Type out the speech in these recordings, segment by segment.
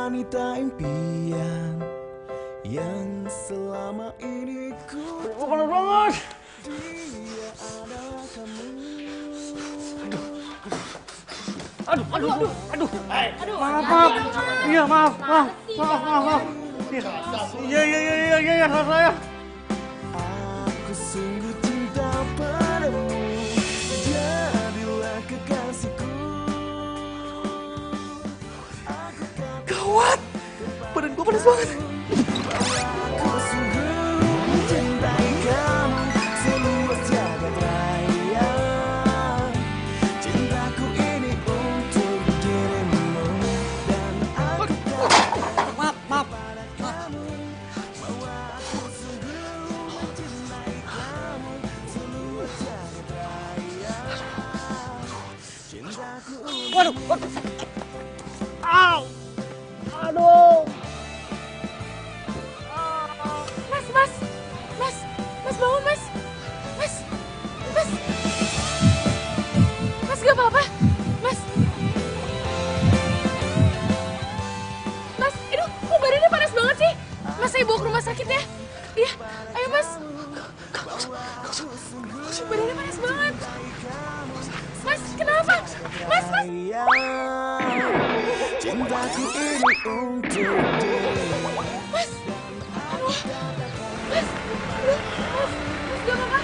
wanita impian yang selama ini ku panas banget. Dia adalah kamu. Aduh. Maaf. Iya, maaf. Iya, salah saya. Aku sungguh cinta padamu, jadilah kekasihku. Gawat, badan gua panas banget. Aku sungguh mencintai kamu seluas jagat raya. Cintaku ini untuk dirimu dan aku Maaf. kamu. Bahwa aku sungguh mencintai kamu seluas jagat raya. Cintaku Waduh. Au. Aduh. Mas bangun mas. Mas gak apa-apa, mas. Mas, aduh, kok badannya panas banget sih? Mas, saya bawa ke rumah sakit ya. Iya, ayo mas. Badannya panas banget. Mas, kenapa? Mas. raya. Cintaku ini untuk dirimu. Mas, aduh, mas gak apa-apa.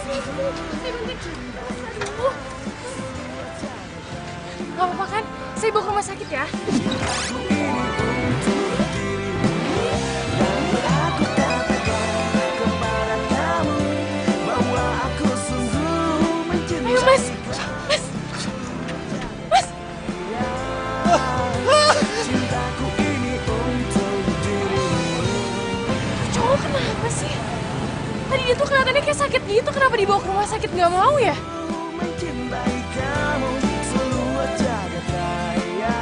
Saya bantuin. Aduh. Gak apa-apa kan? Saya bawa ke rumah sakit ya. Aku katakan kepada kamu bahwa aku sungguh mencintai. Ayo mas. Cintaku ini untuk dirimu. Cowok kenapa sih? Tadi dia tuh kelihatannya kayak sakit gitu. Kenapa dibawa ke rumah sakit nggak mau ya? Mencintai kamu seluas jagat raya.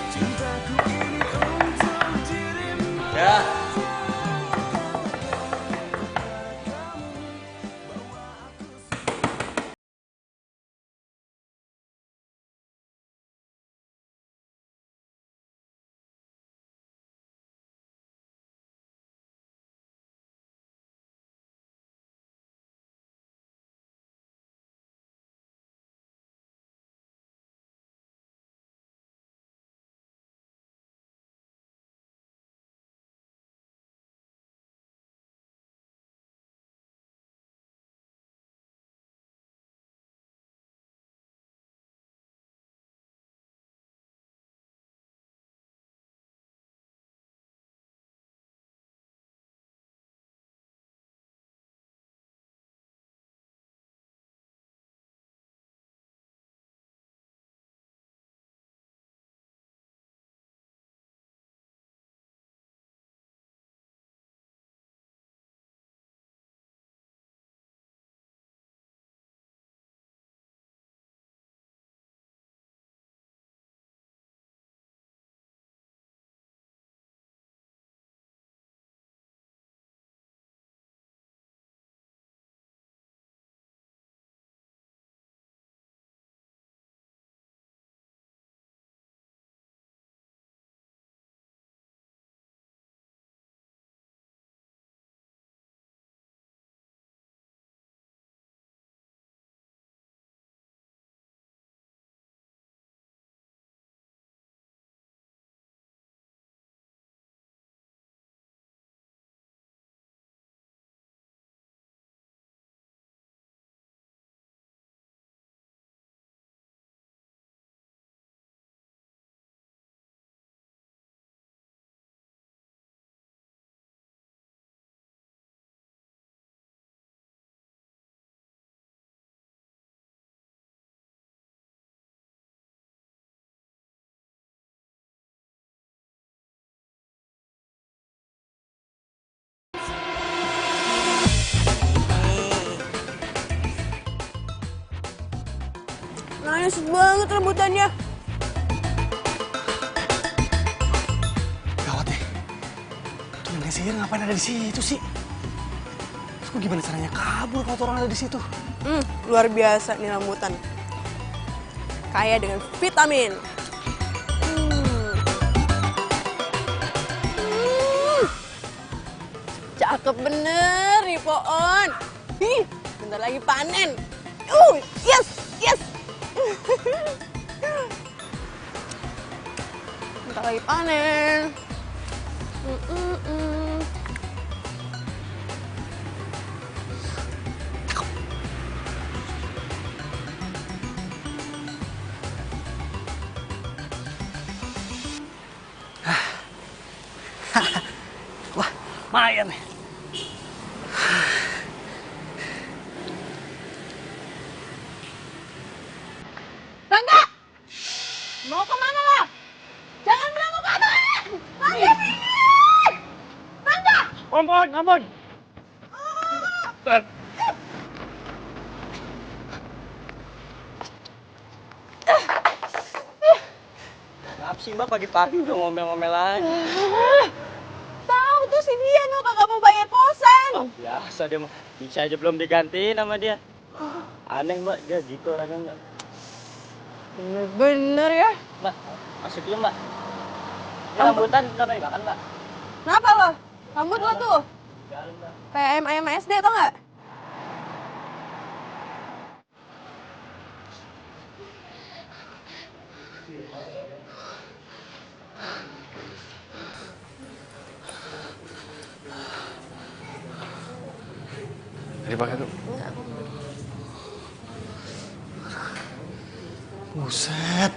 Cintaku ini untuk dirimu. Ya. Nice banget rebutannya. Gawat deh. Tuh nenek sihir ngapain ada di situ sih? Terus gua gimana caranya kabur kalau tuh orang ada di situ? Luar biasa nih rambutan. Kaya dengan vitamin. Cakep bener nih pohon. Ih, bentar lagi panen. Yes, yes. Bentar lagi panen. Wah, lumayan nih. Rangga! Mau kemana lo? Jangan bilang mau kemana! Rangga minggir! Rangga! Ampun, ampun. Maaf sih Mbak, pagi-pagi udah ngomel-ngomel aja. Tahu tuh si dia no kagak mau bayar kosan. Oh, biasa dia mah. Bisa aja belum digantiin sama dia. Aneh Mbak, dia gitu orangnya. Bener ya. Mbak, masuk dulu Mbak. Ini rambutan udah pengen makan Mbak. Kenapa lo? Rambut lo tuh Jalan Mbak. kayak ayam SD tau nggak? Dipakai tuh. Buset.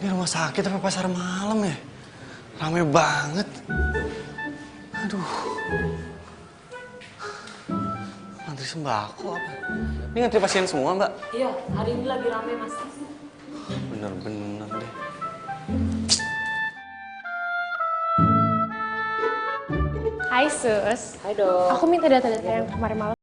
Ini rumah sakit apa pasar malam ya? Rame banget. Aduh. Ngantri sembako apa? Ini ngantri pasien semua, Mbak? Iya, hari ini lagi rame, Mas. Bener-bener deh. Hai Sus. Hai dong. Aku minta data-data yang kemarin malam.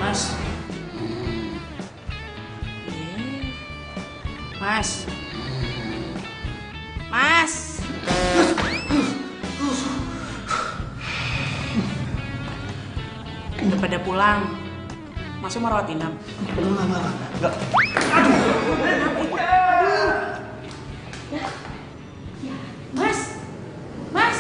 Mas. Mas. Mas. Udah pada pulang. Masuk mau rawat inap. Enggak. Mas. Mas.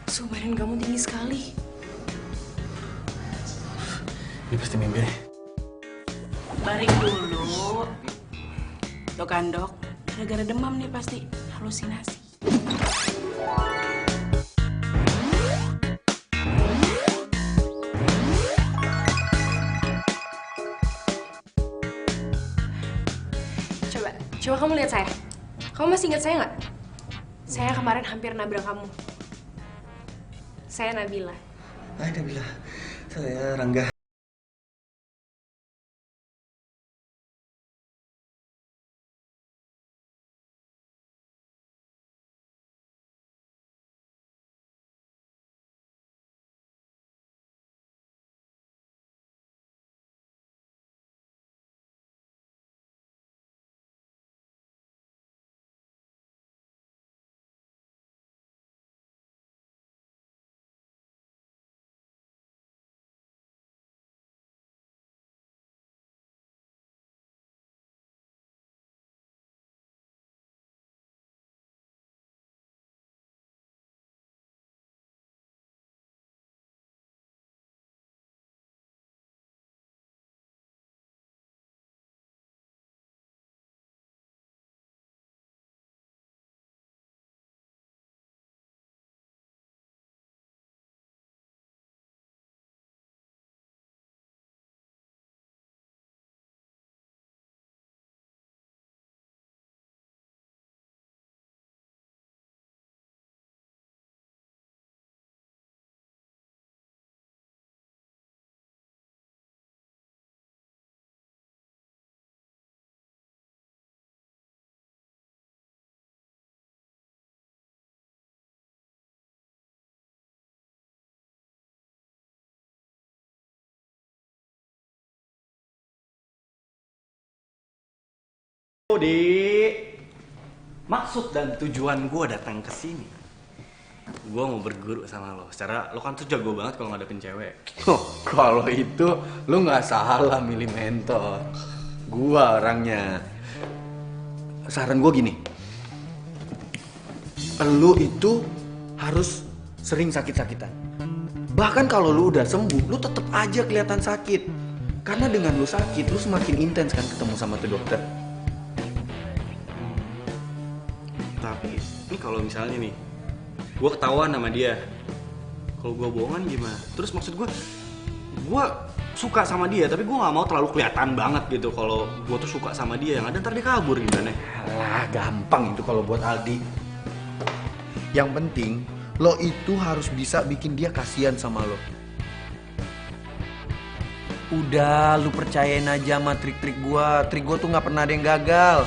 Suhu badan kamu tinggi sekali. Ini pasti mimpi nih. Baring dulu. Tuh kan dok, gara-gara demam nih pasti halusinasi. Coba kamu lihat saya. Kamu masih ingat saya nggak? Saya kemarin hampir nabrak kamu. Saya Nabila. Hai Nabila, saya Rangga. Di maksud dan tujuan gue datang ke sini, gue mau berguru sama lo. Secara lo kan tuh jago banget kalau ngadepin cewek. Oh, kalau itu lu nggak salah milih mentor. Gua orangnya. Saran gua gini. Lu itu harus sering sakit-sakitan. Bahkan kalau lu udah sembuh, lu tetap aja kelihatan sakit. Karena dengan lu sakit, lu semakin intens kan ketemu sama tuh dokter. Tapi ini kalau misalnya nih, gue ketahuan sama dia, kalau gue bohongan gimana? Terus maksud gue suka sama dia, tapi gue nggak mau terlalu kelihatan banget gitu. Kalau gue tuh suka sama dia, yang ada ntar dia kabur gimana? Alah, gampang itu kalau buat Aldi. Yang penting, lo itu harus bisa bikin dia kasihan sama lo. Udah, lu percayain aja sama trik-trik gua. Trik gua tuh nggak pernah ada yang gagal.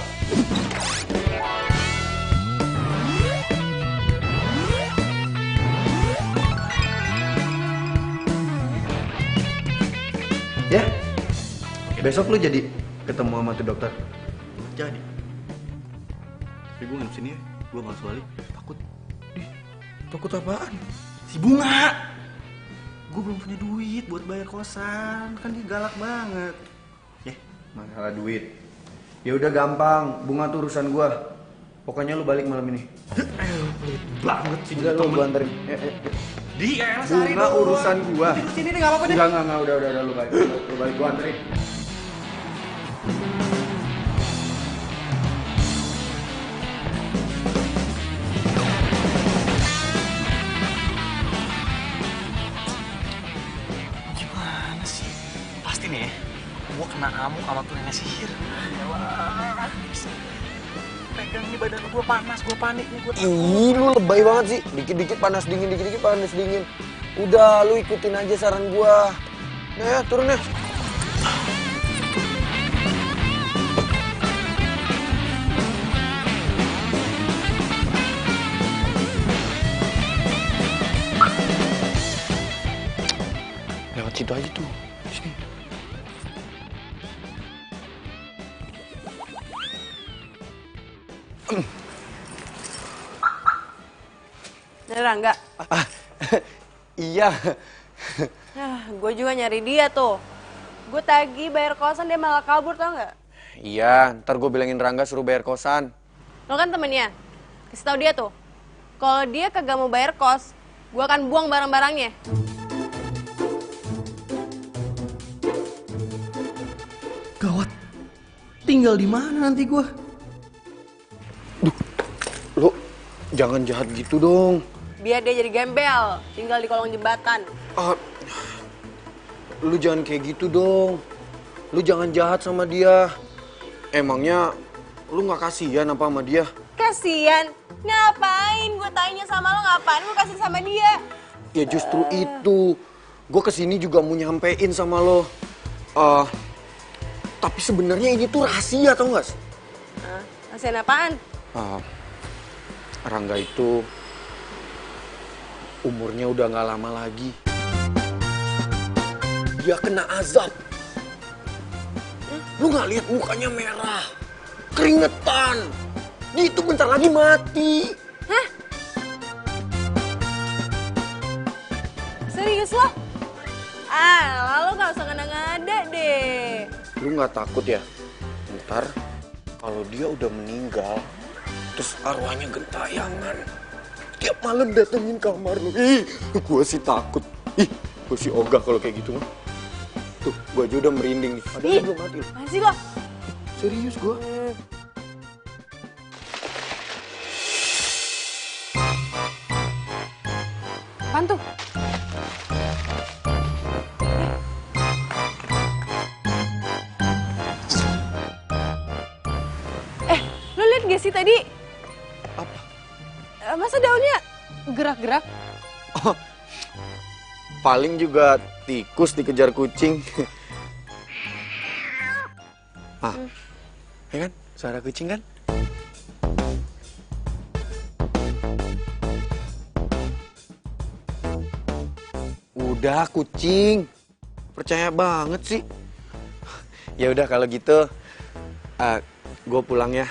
Ya, besok lu jadi ketemu sama tuh dokter. Jadi, tapi gue nginep sini ya, gue malas balik, takut. Takut apaan? Si Bunga, gue belum punya duit buat bayar kosan, kan dia galak banget. Masalah duit. Ya udah gampang, Bunga tuh urusan gua. Pokoknya lu balik malam ini. Pelit banget sih. Udah lu gua anterin. Di sehari Bunga urusan gua. Sini nih, nggak apa-apa deh. Enggak, udah lu balik. Lu balik gua anterin. Gimana sih? Pasti nih, gue kena amuk sama tuh nenek sihir. Yalah, pegang nih badan gue panas, gue panik nih. Ih, lu lebay banget sih. Dikit-dikit panas dingin, dikit-dikit panas dingin. Udah, lu ikutin aja saran gua. Nah, turun ya. Lewat situ aja tuh. Sini. Rangga. Iya. Gue juga nyari dia tuh. Gue tagih bayar kosan, dia malah kabur, tau nggak? Iya, ntar gue bilangin Rangga suruh bayar kosan. Lo kan temennya, kasih tau dia tuh. Kalau dia kagak mau bayar kos, gue akan buang barang-barangnya. Gawat. Tinggal di mana nanti gue? Duh, lo jangan jahat gitu dong. Biar dia jadi gembel, tinggal di kolong jembatan. Lu jangan kayak gitu dong. Lu jangan jahat sama dia. Emangnya lu nggak kasihan apa sama dia? Kasian? Ngapain? Gue tanya sama lo ngapain gue kasih sama dia? Ya justru itu. Gue kesini juga mau nyampein sama lo. Tapi sebenarnya ini tuh rahasia, tau gak? Rasain apaan? Rangga itu umurnya udah gak lama lagi. Dia kena azab. Lu gak lihat mukanya merah, keringetan. Dia itu bentar lagi mati. Hah? Serius lo? Lalu gak usah ngada-ngada deh. Lu gak takut ya? Ntar kalau dia udah meninggal, terus arwahnya gentayangan, tiap malam datengin kamar lu. Ih, gue sih takut. Ih, gue sih ogah kalau kayak gitu mah. Tuh, gue aja udah merinding nih. Padahal belum mati. Apaan sih lo? Serius gue. Apaan tuh? Lo liat gak sih tadi? Apa? Masa daunnya gerak-gerak? Oh, paling juga tikus dikejar kucing. Ya kan? Suara kucing kan? Udah kucing. Percaya banget sih. Ya udah kalau gitu gue pulang ya.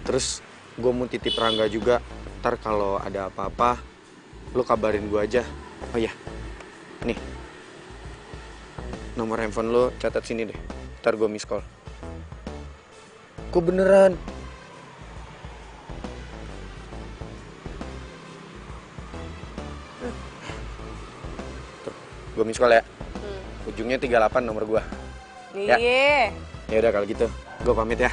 Terus gue mau titip Rangga juga. Ntar kalau ada apa-apa lu kabarin gue aja. Oh iya. Nih. Nomor handphone lu catat sini deh. Ntar gue miss call. Kok beneran? Tuh, gue miss call ya. Ujungnya 38 nomor gue. Ya. Iya. Ya udah kalau gitu, gue pamit ya.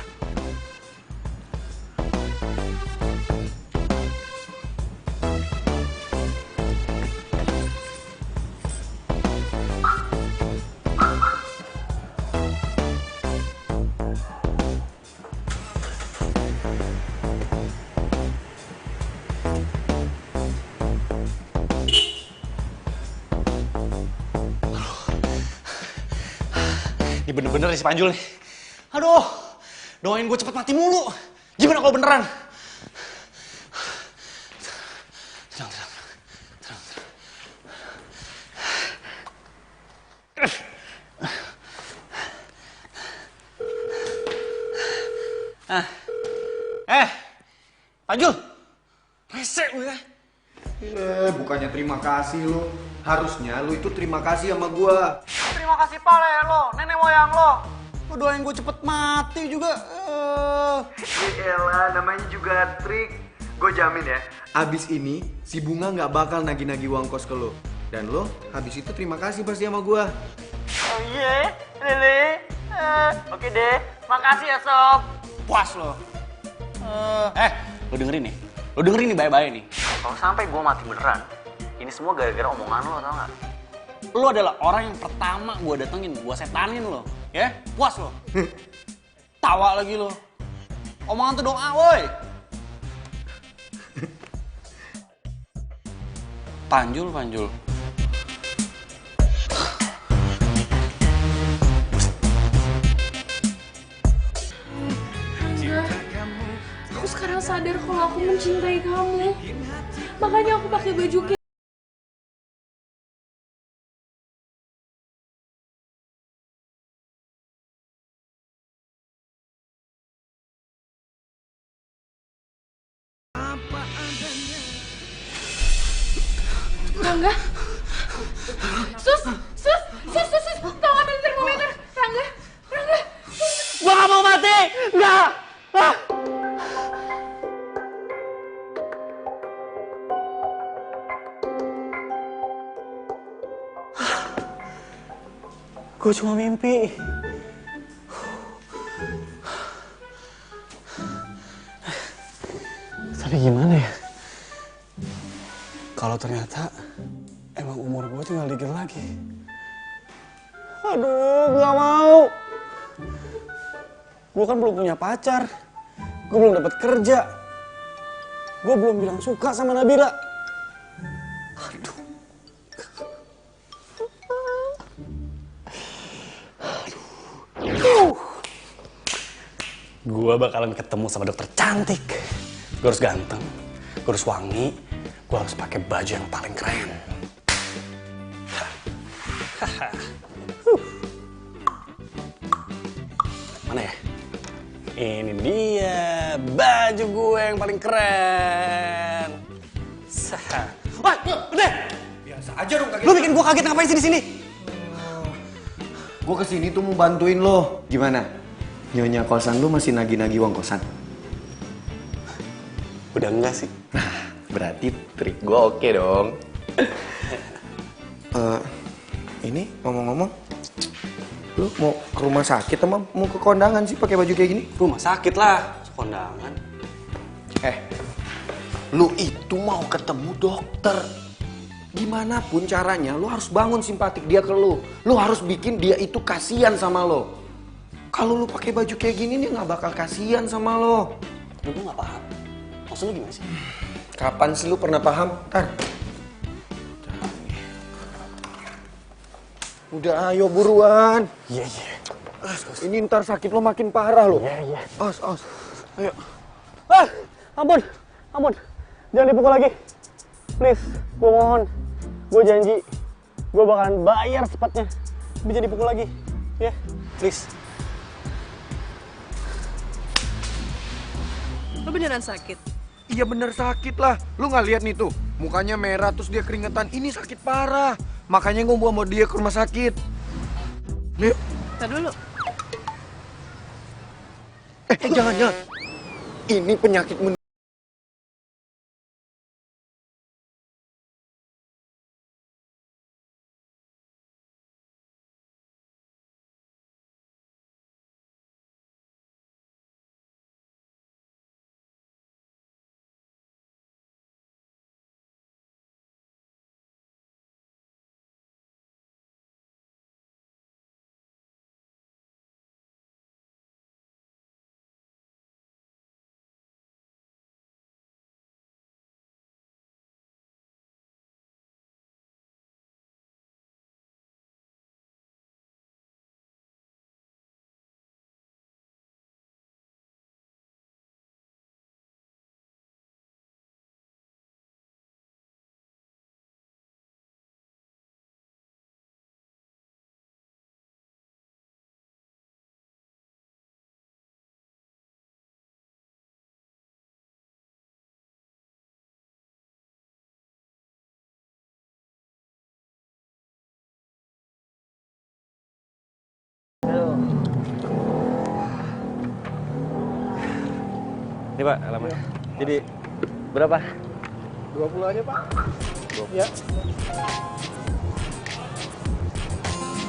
Ini bener-bener nih si Panjul nih. Aduh, doain gue cepet mati mulu. Gimana kalau beneran? Tenang. Panjul, rese lu ya. Bukannya terima kasih lu. Harusnya lu itu terima kasih sama gua. Terima kasih pale lo, nenek moyang lo. Lo doain gue cepet mati juga. Yaelah, namanya juga trik. Gue jamin ya, abis ini si Bunga nggak bakal nagih-nagih uang kos ke lo. Dan lo habis itu terima kasih pasti sama gua. Oh iya, Lili. Oke deh, makasih ya Sob. Puas lo. Lo dengerin nih. Lo dengerin nih baik-baik nih. Kalau sampai gue mati beneran, ini semua gara-gara omongan lo, tau gak? Lo adalah orang yang pertama gue datengin, gue setanin lo. Ya, puas lo. Tawa lagi lo. Omongan tuh doa, woi. Panjul. Aku sekarang sadar kalau aku mencintai kamu. Makanya aku pakai baju kayak Rangga. Sus, tolong ambil termometer. Rangga. Gue gak mau mati, nggak. Gue cuma mimpi. Tapi gimana ya? Kalau ternyata emang umur gue tinggal dikit lagi. Aduh, gue gak mau. Gue kan belum punya pacar. Gue belum dapat kerja. Gue belum bilang suka sama Nabila. Aduh, Gue bakalan ketemu sama dokter cantik. Gue harus ganteng, gue harus wangi, gue harus pakai baju yang paling keren. Mana ya? Ini dia baju gue yang paling keren. Wah, udah. Biasa aja dong kaget. Lu bikin gue kaget ngapain sih di sini? Gue kesini tuh mau bantuin lo. Gimana? Nyonya kosan lu masih nagih-nagih uang kosan? Udah enggak sih. Nah, berarti trik gue oke dong. Ini ngomong-ngomong, lu mau ke rumah sakit atau mau ke kondangan sih pakai baju kayak gini? Rumah sakit lah, kondangan. Lu itu mau ketemu dokter. Gimana pun caranya, lu harus bangun simpatik dia ke lu. Lu harus bikin dia itu kasihan sama lo. Kalau lu pakai baju kayak gini, dia nggak bakal kasihan sama lo. Gue nggak paham. Maksud lu gimana sih? Kapan sih lu pernah paham? Tar. Udah, ayo buruan. Iya, iya. Ini ntar sakit lo makin parah lo. Iya, iya. Awas. Ayo. Ah, ampun. Jangan dipukul lagi. Please, gue mohon. Gue janji, gue bakalan bayar secepatnya. Bisa dipukul lagi. Ya, please. Lo beneran sakit? Iya bener sakit lah. Lu nggak lihat nih tuh, mukanya merah terus dia keringetan. Ini sakit parah. Makanya gue bawa dia ke rumah sakit. Yuk. Ntar dulu. Jangan. Ini penyakit Ini Pak, alamatnya. Jadi berapa? 20 aja Pak. 20. Ya.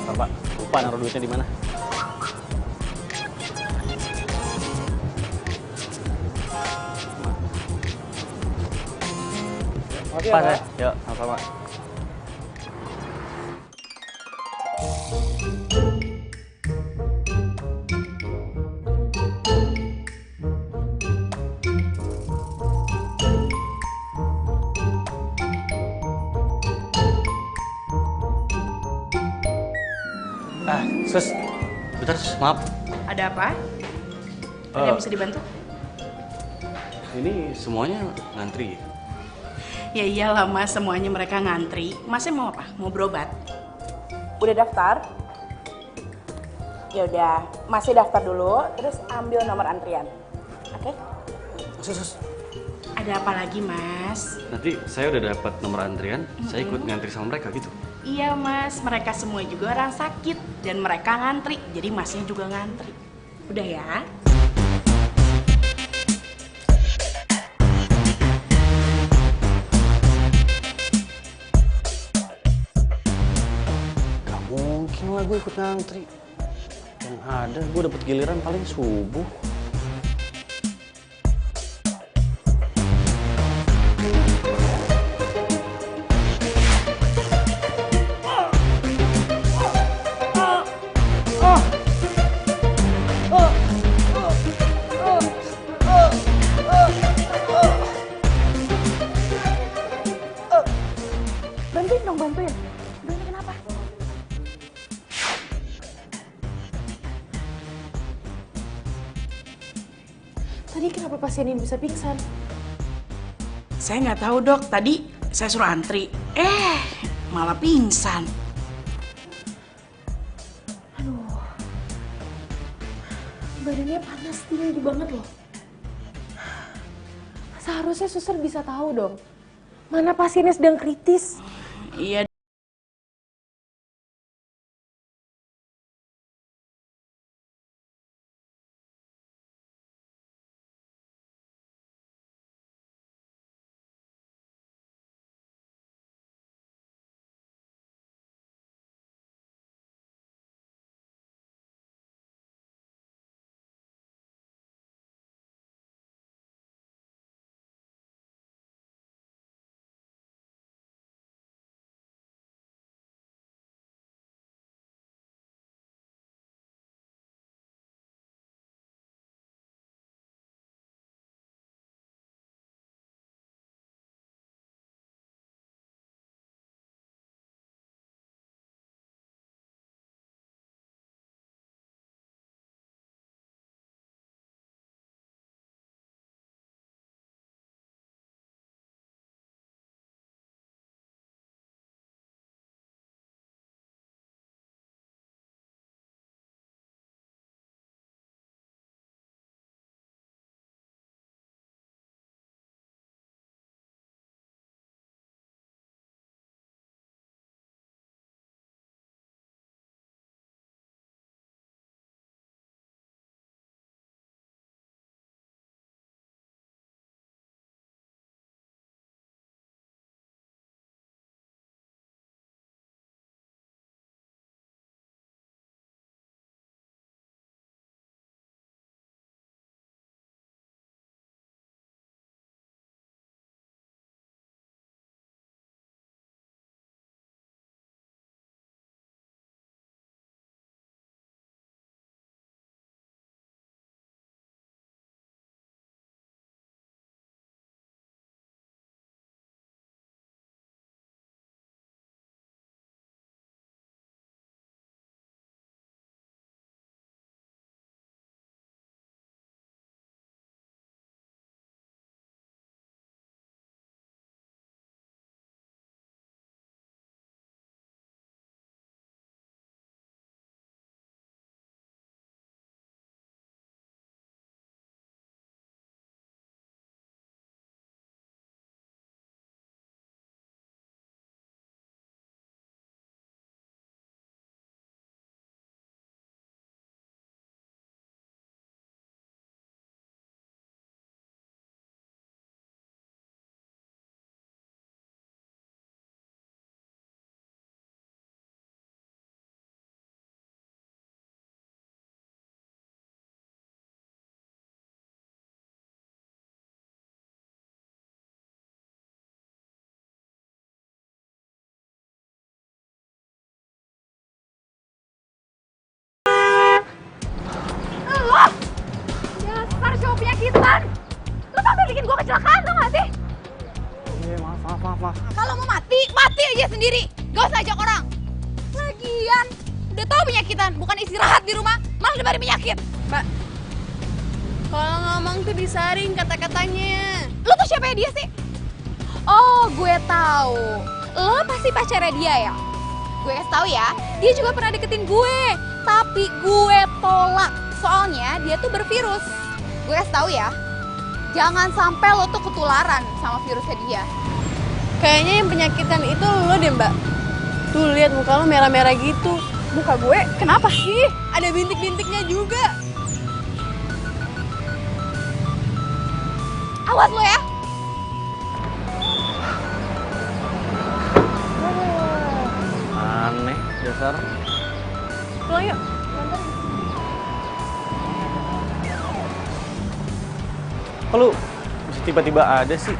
Pak, lupa naruh duitnya di mana? Makasih Pas ya, ya? Pak. Yuk, sama-sama. Sus, bentar Sus, maaf. Ada apa? Ada yang bisa dibantu? Ini semuanya ngantri. Ya iyalah Mas, semuanya mereka ngantri. Masnya mau apa? Mau berobat? Udah daftar? Ya udah, Masnya daftar dulu, terus ambil nomor antrian. Oke? Sus, Ada apa lagi Mas? nanti saya udah dapat nomor antrian, saya ikut ngantri sama mereka gitu. Iya Mas, mereka semua juga orang sakit dan mereka ngantri, jadi Masnya juga ngantri. Udah ya? Gak mungkin lah gue ikut ngantri. Yang ada gue dapet giliran paling subuh. Bantuin dong, bantuin. Bantuin kenapa? pasien ini bisa pingsan? Saya nggak tahu dok, tadi saya suruh antri. Malah pingsan. Aduh, badannya panas tinggi banget loh. Seharusnya suster bisa tahu dong, mana pasiennya sedang kritis. Iya. Dasar cowok penyakitan! Lo sampai bikin gue kecelakaan tau gak sih? Iya, maaf. Kalau mau mati, mati aja sendiri. Gak usah ajak orang. Lagian, udah tahu penyakitan, bukan istirahat di rumah, malah nebarin penyakit. Mbak, kalau ngomong tuh disaring kata-katanya. Lo tuh siapa ya dia sih? Oh, gue tahu. Lo pasti pacarnya dia ya? Gue kasih tahu ya, dia juga pernah deketin gue. Tapi gue tolak, soalnya dia tuh bervirus. Gue kasih tahu ya, jangan sampai lo tuh ketularan sama virusnya dia. Kayaknya yang penyakitan itu lo deh, Mbak. Tuh lihat muka lo merah-merah gitu. Muka gue kenapa? Ih, ada bintik-bintiknya juga. Awas lo ya. Aneh, dasar. Pulang yuk. Kok lu bisa tiba-tiba ada sih?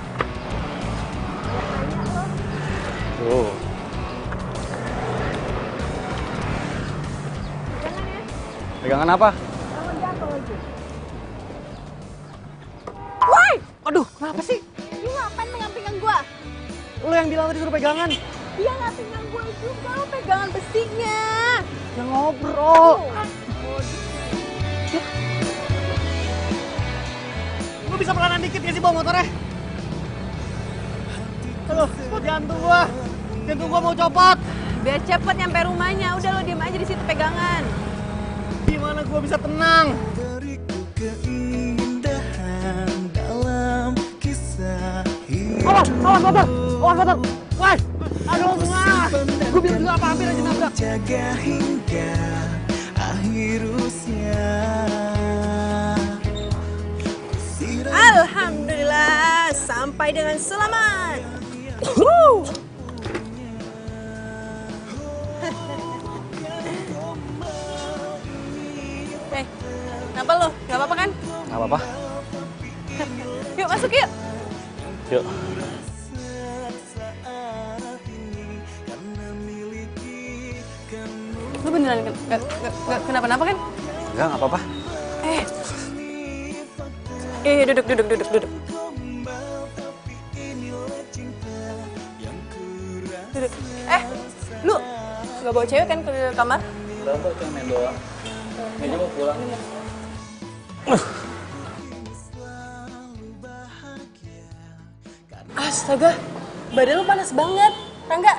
Tuh. Pegangan apa? Woi, Aduh, kenapa sih? lu ngapain pegang-pegang gue? Lu yang bilang tadi suruh pegangan. Dia nggak pegang gue juga, lo pegangan besinya. Yang ngobrol. Lu bisa pelanan dikit gak sih bawa motornya? Aduh, jantung gua mau copot. Biar cepet nyampe rumahnya. Udah lo diem aja di situ pegangan. Gimana gua bisa tenang? Beriku keindahan dalam kisah hidup. Awas motor! Woi! Aduh, bunga! Gua bilang juga apa hampir aja nabrak. Jaga hingga akhir usia. Alhamdulillah, sampai dengan selamat. Kenapa lo? Gak apa-apa kan? Gak apa-apa. Yuk masuk yuk. Yuk. Lo beneran kenapa-napa kan? Enggak, gak apa-apa. Duduk. Duduk. Lu gak bawa cewek kan ke kamar? Udah, cuma main doang. Ini mau pulang. Astaga, badan lu panas banget. Rangga,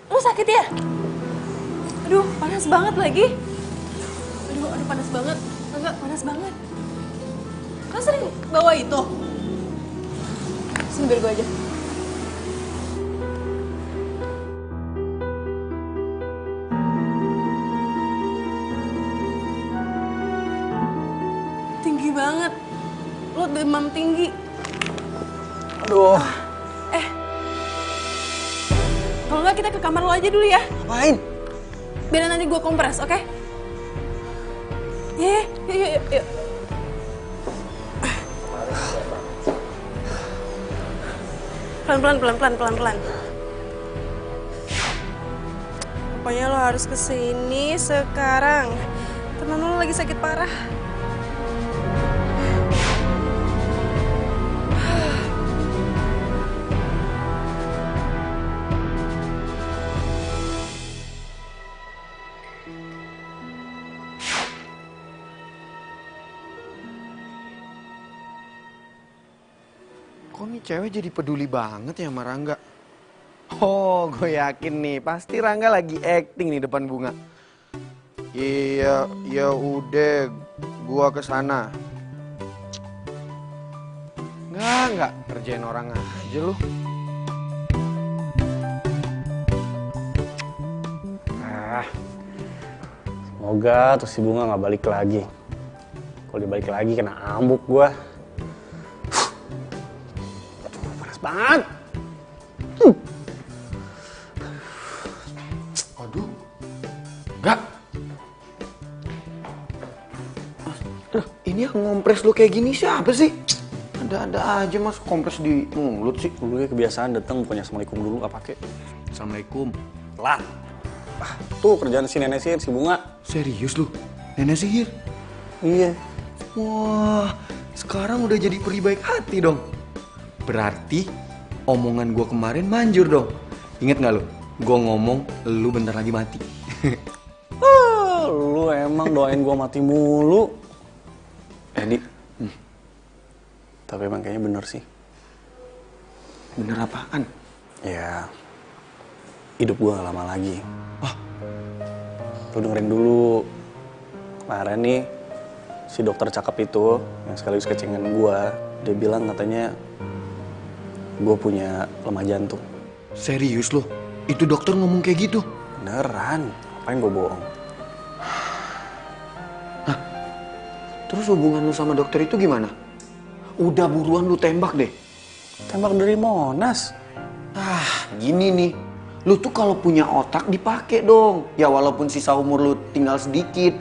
lu sakit ya? Aduh, panas banget lagi. Aduh, panas banget. Rangga, panas banget. Kan sering bawa itu? Sini biar gue aja. Tinggi banget. Lu demam tinggi. Aduh. Kalau nggak kita ke kamar lo aja dulu ya. Ngapain? Biar nanti gue kompres, oke? Yuk. Pelan-pelan. Pokoknya lo harus kesini sekarang. Temen lo lagi sakit parah. Kok nih cewek jadi peduli banget ya sama Rangga? Oh, gue yakin nih, pasti Rangga lagi acting nih depan Bunga. Iya, ya udah, gua kesana. Enggak, kerjain orang aja lu. Semoga tuh si Bunga nggak balik lagi. Kalau dia balik lagi kena ambuk gua. Aduh, panas banget. Aduh, enggak. Ini yang ngompres lu kayak gini siapa sih? Ada-ada aja mas kompres di mulut sih. Dulu kebiasaan datang bukannya assalamualaikum dulu nggak pakai. Assalamualaikum. Telat. Tuh kerjaan si nenek sihir si Bunga. Serius lu? Nenek sihir? Iya. Wah, sekarang udah jadi peri baik hati dong. Berarti omongan gua kemarin manjur dong. Ingat nggak lu? Gua ngomong lu bentar lagi mati. Lu emang doain gua mati mulu. Di. Tapi emang kayaknya bener sih. Bener apaan? Ya, hidup gua gak lama lagi. Wah, Lu dengerin dulu. Kemarin nih, si dokter cakep itu, yang sekaligus kecengan gua, dia bilang katanya gua punya lemah jantung. serius lu? Itu dokter ngomong kayak gitu? Beneran, ngapain gua bohong? Terus hubungan lu sama dokter itu gimana? Udah buruan lu tembak deh. Tembak dari Monas. Gini nih. Lu tuh kalau punya otak dipakai dong. Ya walaupun sisa umur lu tinggal sedikit.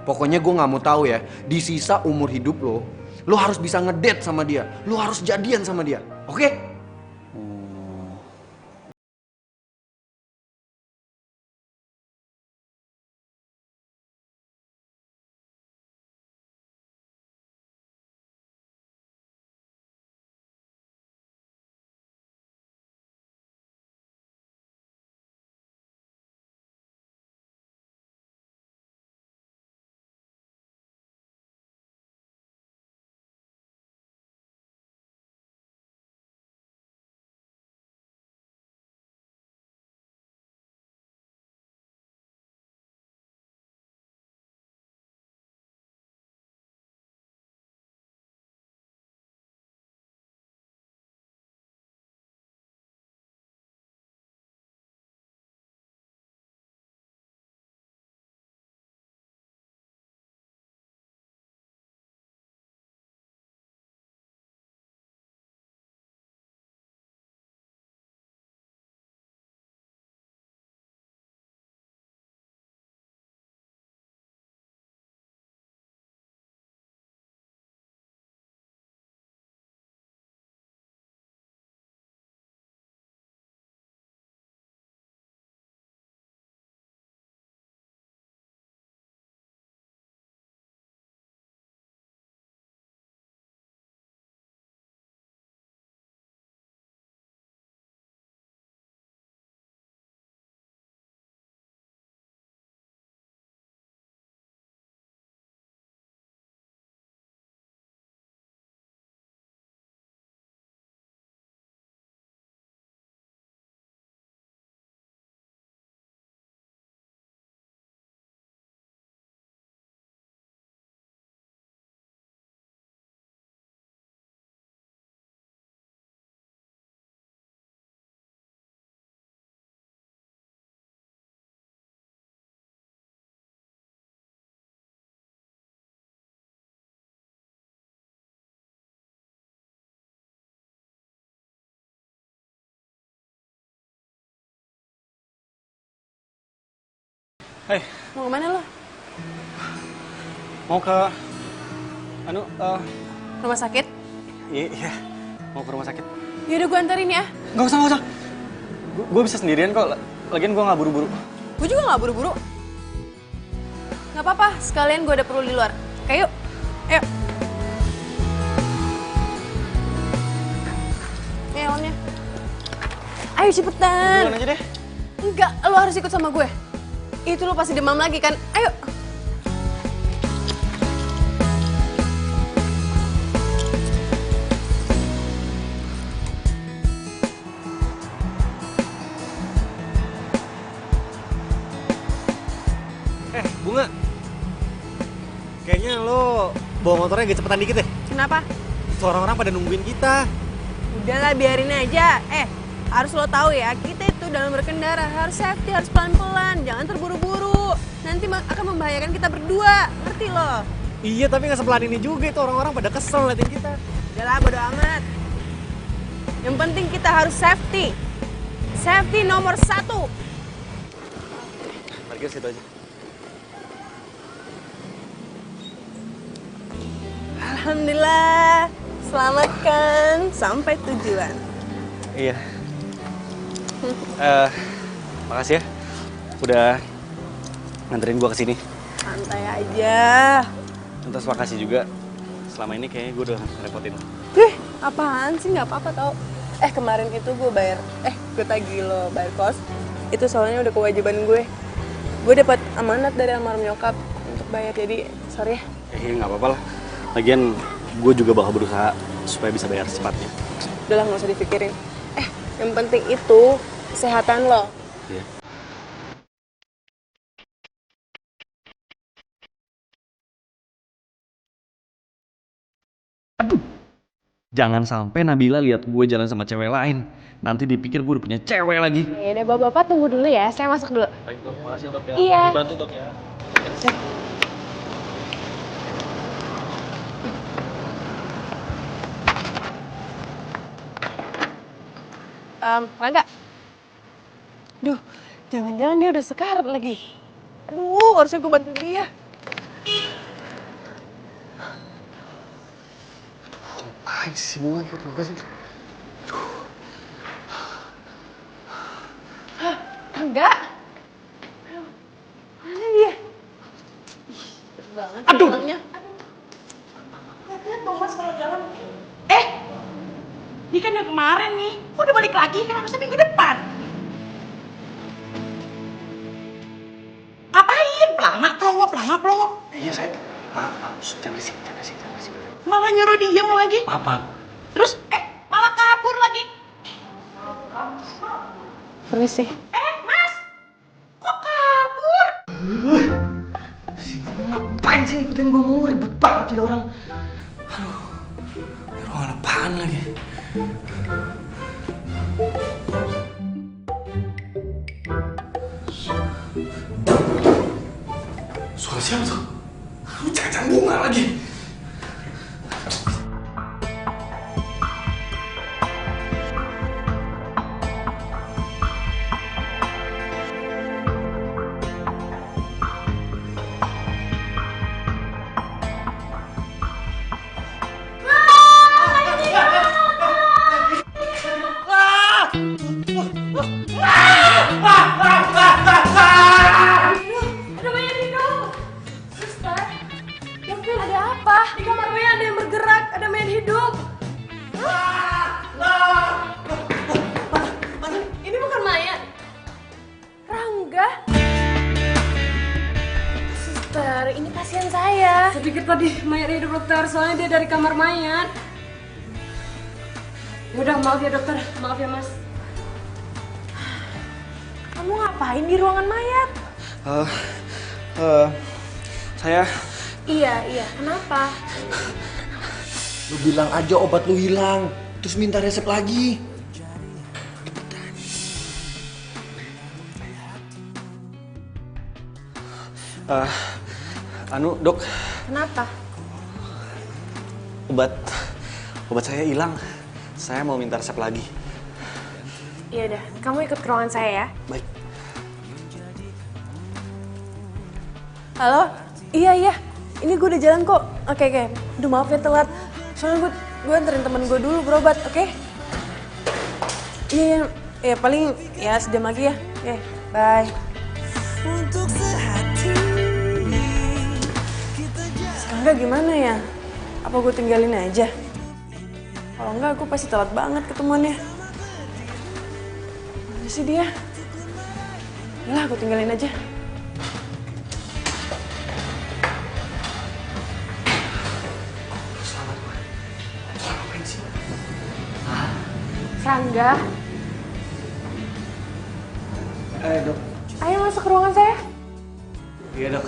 Pokoknya gue nggak mau tahu ya. Di sisa umur hidup lu harus bisa ngedate sama dia. Lu harus jadian sama dia. Oke? Hei, Mau kemana lo? mau ke Rumah sakit? iya, mau ke rumah sakit. Yaudah gue anterin ya. Nggak usah. Gue bisa sendirian kok. Lagian gue nggak buru-buru. Gue juga gak buru-buru. Gak apa-apa, sekalian gue ada perlu di luar. Oke, yuk. Ayo. Nih helmnya. Ayo cepetan. Duluan aja deh. Enggak, lo harus ikut sama gue. Itu lo pasti demam lagi kan? Ayo. Bunga. Kayaknya lo bawa motornya agak cepetan dikit deh. Kenapa? Tuh orang-orang pada nungguin kita. Udahlah, biarin aja. Harus lo tahu ya, kita itu dalam berkendara harus safety, harus pelan-pelan, jangan terburu-buru. Nanti akan membahayakan kita berdua, ngerti lo? Iya, tapi nggak sepelan ini juga itu orang-orang pada kesel liatin kita. Udahlah, bodo amat. Yang penting kita harus safety. Safety nomor 1. Parkir situ aja. Alhamdulillah, selamatkan sampai tujuan. Iya. Makasih ya, udah nganterin gua kesini. Santai aja. Terus makasih juga, selama ini kayaknya gue udah ngerepotin. Apaan sih, nggak apa-apa tau. Kemarin itu gue gue tagih lo bayar kos. Itu soalnya udah kewajiban gue. Gue dapat amanat dari almarhum nyokap untuk bayar, jadi sorry ya. Nggak apa-apa lah. Lagian gue juga bakal berusaha supaya bisa bayar secepatnya. Udah lah, nggak usah dipikirin. Yang penting itu kesehatan lo. Iya. Jangan sampai Nabila lihat gue jalan sama cewek lain. Nanti dipikir gue udah punya cewek lagi. Ya udah, bapak tunggu dulu ya, saya masuk dulu. Baik dok, makasih dok ya. Iya. Bantu dok ya. Rangga. Duh, jangan-jangan dia udah sekarat lagi. Aduh, harusnya gue bantu dia. Apaan sih Bunga ikut gue sih? Enggak. Mana dia? Banget Aduh. pulangnya. Lihat dong mas kalau jalan. Dia kan yang kemarin nih. Kok udah balik lagi? Kan harusnya minggu depan. Ngapain? Pelangap lo. Iya saya. Maaf, jangan berisik. Malah nyuruh diem lagi. Maaf. Terus malah kabur lagi. Permisi. Mas. Kok kabur? Ngapain sih ikutin gue mulu, ribet banget jadi orang. Aduh, ruangan apaan lagi? Suara siapa tuh? Aduh, jangan Bunga lagi. Ada apa? Di kamar Maya ada yang bergerak, ada mayat hidup. Ini bukan mayat. Rangga. Suster, ini pasien saya. Saya pikir tadi mayat hidup dokter, soalnya dia dari kamar mayat. Yaudah, maaf ya dokter, maaf ya mas. Kamu ngapain di ruangan mayat? Saya Iya, kenapa? Lu bilang aja obat lu hilang, terus minta resep lagi. Dok, Kenapa? obat saya hilang. Saya mau minta resep lagi. Iya udah, kamu ikut ke ruangan saya ya. Baik. Halo? Iya. Ini gue udah jalan kok. Oke. Aduh maaf ya telat. Soalnya gue anterin temen gue dulu berobat, oke? Iya. Ya paling ya sejam lagi ya. Oke, bye. Untuk sehati Enggak gimana ya? Apa gue tinggalin aja? Kalau enggak gue pasti telat banget ketemuannya. Mana sih dia? Yalah, gue tinggalin aja. Rangga, Dok. ayo masuk ke ruangan saya. Iya, Dok.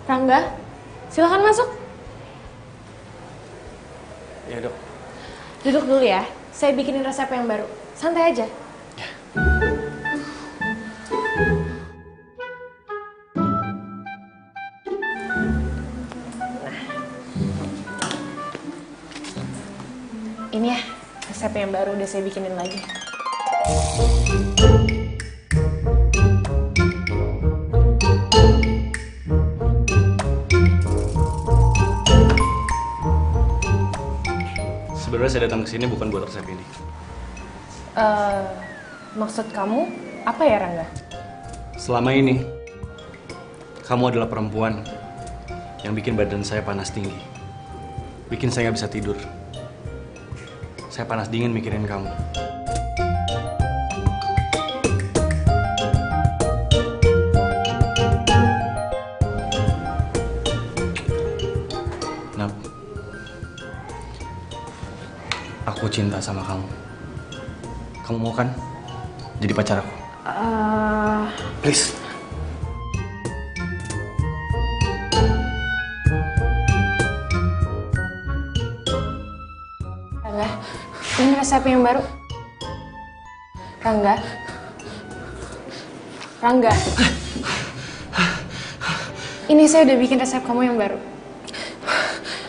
Rangga, silakan masuk. Iya, Dok. Duduk dulu ya, saya bikinin resep yang baru. Santai aja. Ini ya, resep yang baru udah saya bikinin lagi. Sebenarnya saya datang ke sini bukan buat resep ini. Maksud kamu apa ya, Rangga? Selama ini, kamu adalah perempuan yang bikin badan saya panas tinggi. Bikin saya nggak bisa tidur. Saya panas dingin mikirin kamu. Nap, aku cinta sama kamu. Kamu mau kan jadi pacar aku? Please. Rangga, ini resep yang baru. Rangga. Ini saya udah bikin resep kamu yang baru.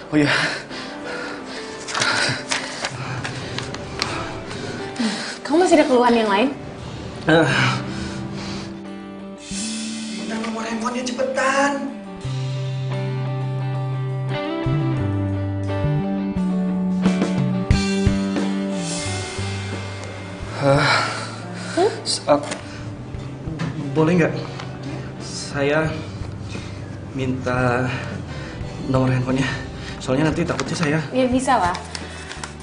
Oh iya. Kamu masih ada keluhan yang lain? Minta nomor handphonenya cepetan. Boleh nggak? Saya minta nomor handphonenya. Soalnya nanti takutnya saya. Ya bisa lah.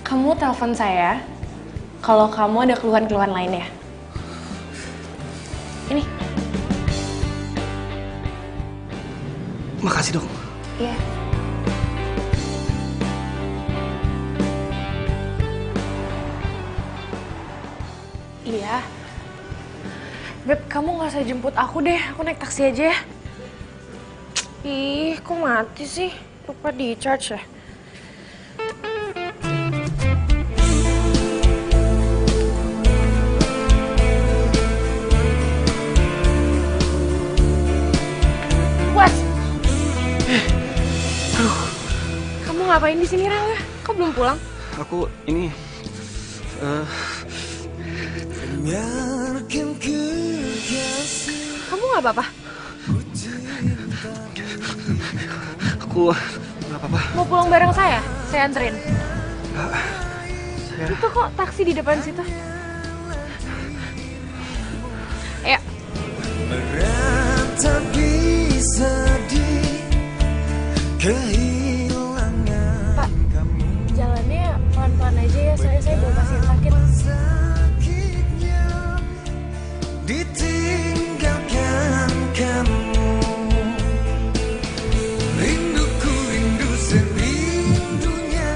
Kamu telepon saya kalau kamu ada keluhan-keluhan lain ya. Ini. Makasih, Dok. Iya. Iya. Beb, kamu nggak usah jemput aku deh. Aku naik taksi aja ya. Ih, kok mati sih? Lupa di charge ya. Was. Kamu ngapain di sini, Rangga? Kok belum pulang? Aku ini biarkan kekasih Kamu nggak apa-apa? aku nggak apa-apa. Mau pulang bareng saya? Saya anterin. Saya Itu kok taksi di depan situ. Ayo. berat tak bisa di kehilangan Pak, jalannya pelan-pelan aja ya, saya bawa pasien sakit. sakitnya ditinggalkan kamu. Rinduku rindu serindunya,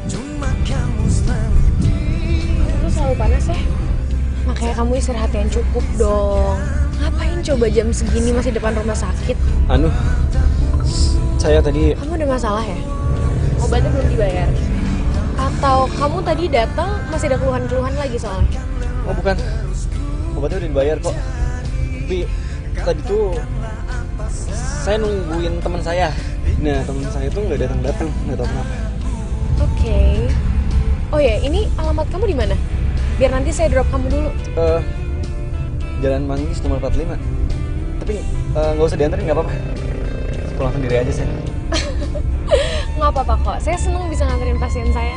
cuma kamu selalu Lu selalu panas ya? Makanya kamu istirahat yang cukup dong. Ngapain coba jam segini masih depan rumah sakit? anu saya tadi Kamu ada masalah ya? Obatnya belum dibayar? Atau kamu tadi datang masih ada keluhan-keluhan lagi soalnya? oh bukan, obatnya udah dibayar kok. Tapi tadi tuh saya nungguin teman saya. Nah, teman saya tuh nggak datang, nggak tahu kenapa. Oke. Oh ya, ini alamat kamu di mana? Biar nanti saya drop kamu dulu. Jalan Manggis nomor 45. Tapi nggak usah diantarin, nggak apa-apa. Pulang sendiri aja sih. Nggak apa-apa kok, saya seneng bisa nganterin pasien saya.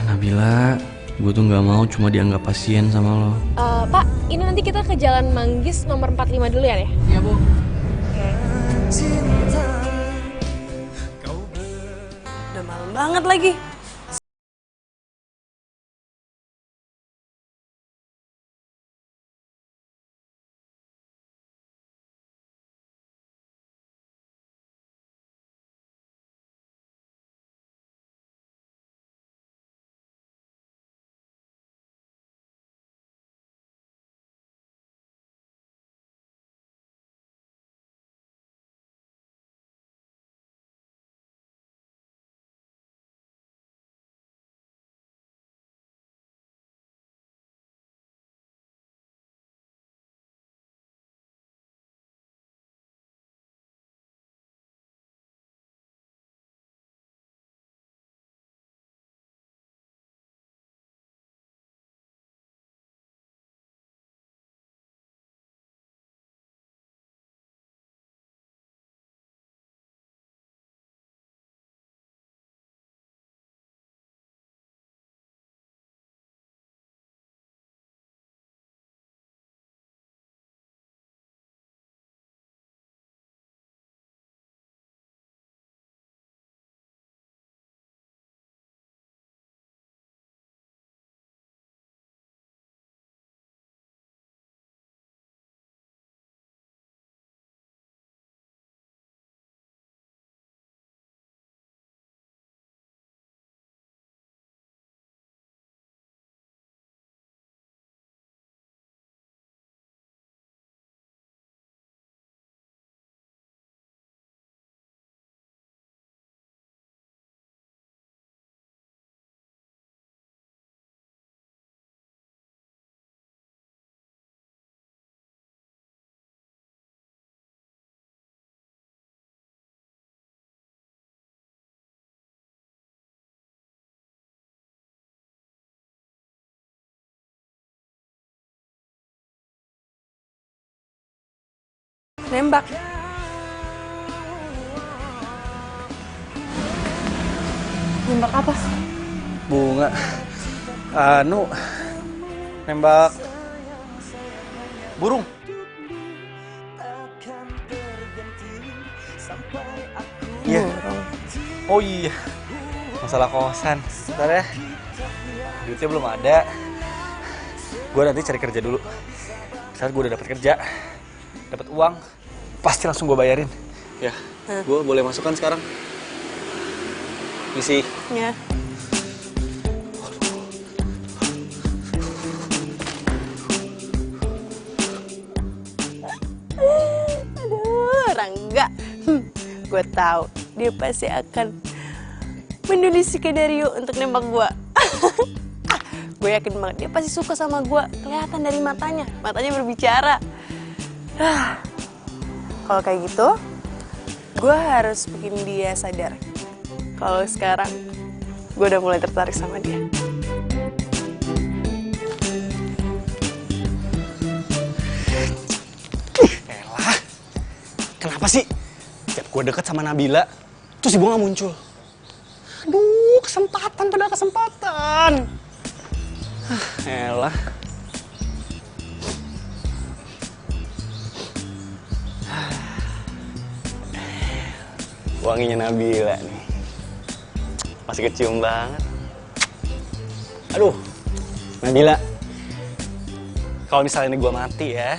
Nabila, gue tuh nggak mau cuma dianggap pasien sama lo. Pak, ini nanti kita ke Jalan Manggis nomor 45 dulu ya? Iya, Bu. cinta. Udah malam banget lagi. Nembak. Nembak apa? Bunga. Nembak burung. Iya. Oh iya. Masalah kosan. Bentar ya. Duitnya belum ada. Gue nanti cari kerja dulu. Saat gue udah dapat kerja, dapat uang, pasti langsung gue bayarin. Ya. Gue boleh masukkan sekarang. Misi. Ya. Aduh, Rangga. Gue tahu dia pasti akan mendelisik Dario untuk nembak gue. Gue yakin banget dia pasti suka sama gue. Kelihatan dari matanya berbicara. Kalau kayak gitu, gue harus bikin dia sadar kalau sekarang gue udah mulai tertarik sama dia. Elah, kenapa sih tiap gue deket sama Nabila, terus si Bunga muncul? Aduh, kesempatan pada kesempatan. Elah. Wanginya Nabila nih. Masih kecium banget. Aduh, Nabila. Kalau misalnya ini gue mati ya,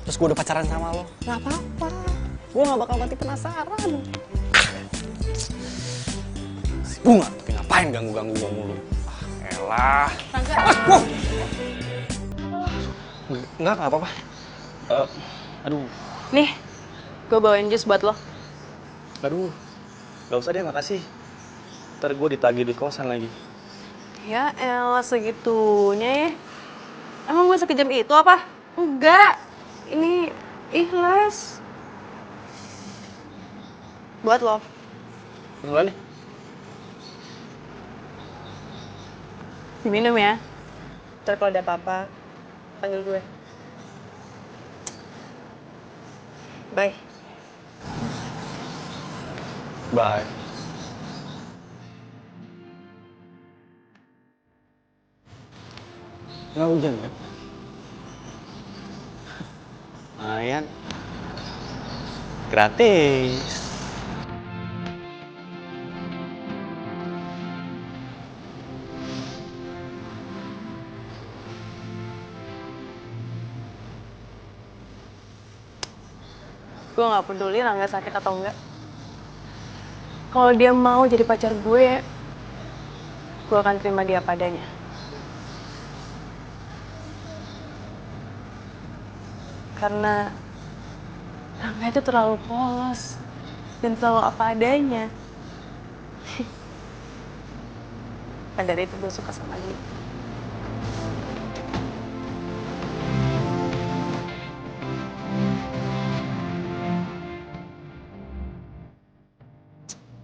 terus gue udah pacaran sama lo, nggak apa-apa. Gue nggak bakal mati penasaran. Si Bunga, tapi ngapain ganggu-ganggu gue mulu? Elah. Rangga. Wow. Nggak apa-apa. Aduh. Nih, gue bawain jus buat lo. Aduh, gak usah deh, makasih. Ntar gue ditagih di kosan lagi. Ya elah segitunya ya. Emang gue sekejam itu apa? Enggak. Ini ikhlas. Buat lo. Beneran nih? Diminum ya. Ntar kalau ada apa-apa, panggil gue. Bye. Bye. Nggak hujan kan? Lumayan. Gratis. Gue gak peduli Rangga sakit atau enggak. Kalau dia mau jadi pacar gue akan terima dia padanya. Karena Rangga itu terlalu polos dan selalu apa adanya. Dan dari itu gue suka sama dia.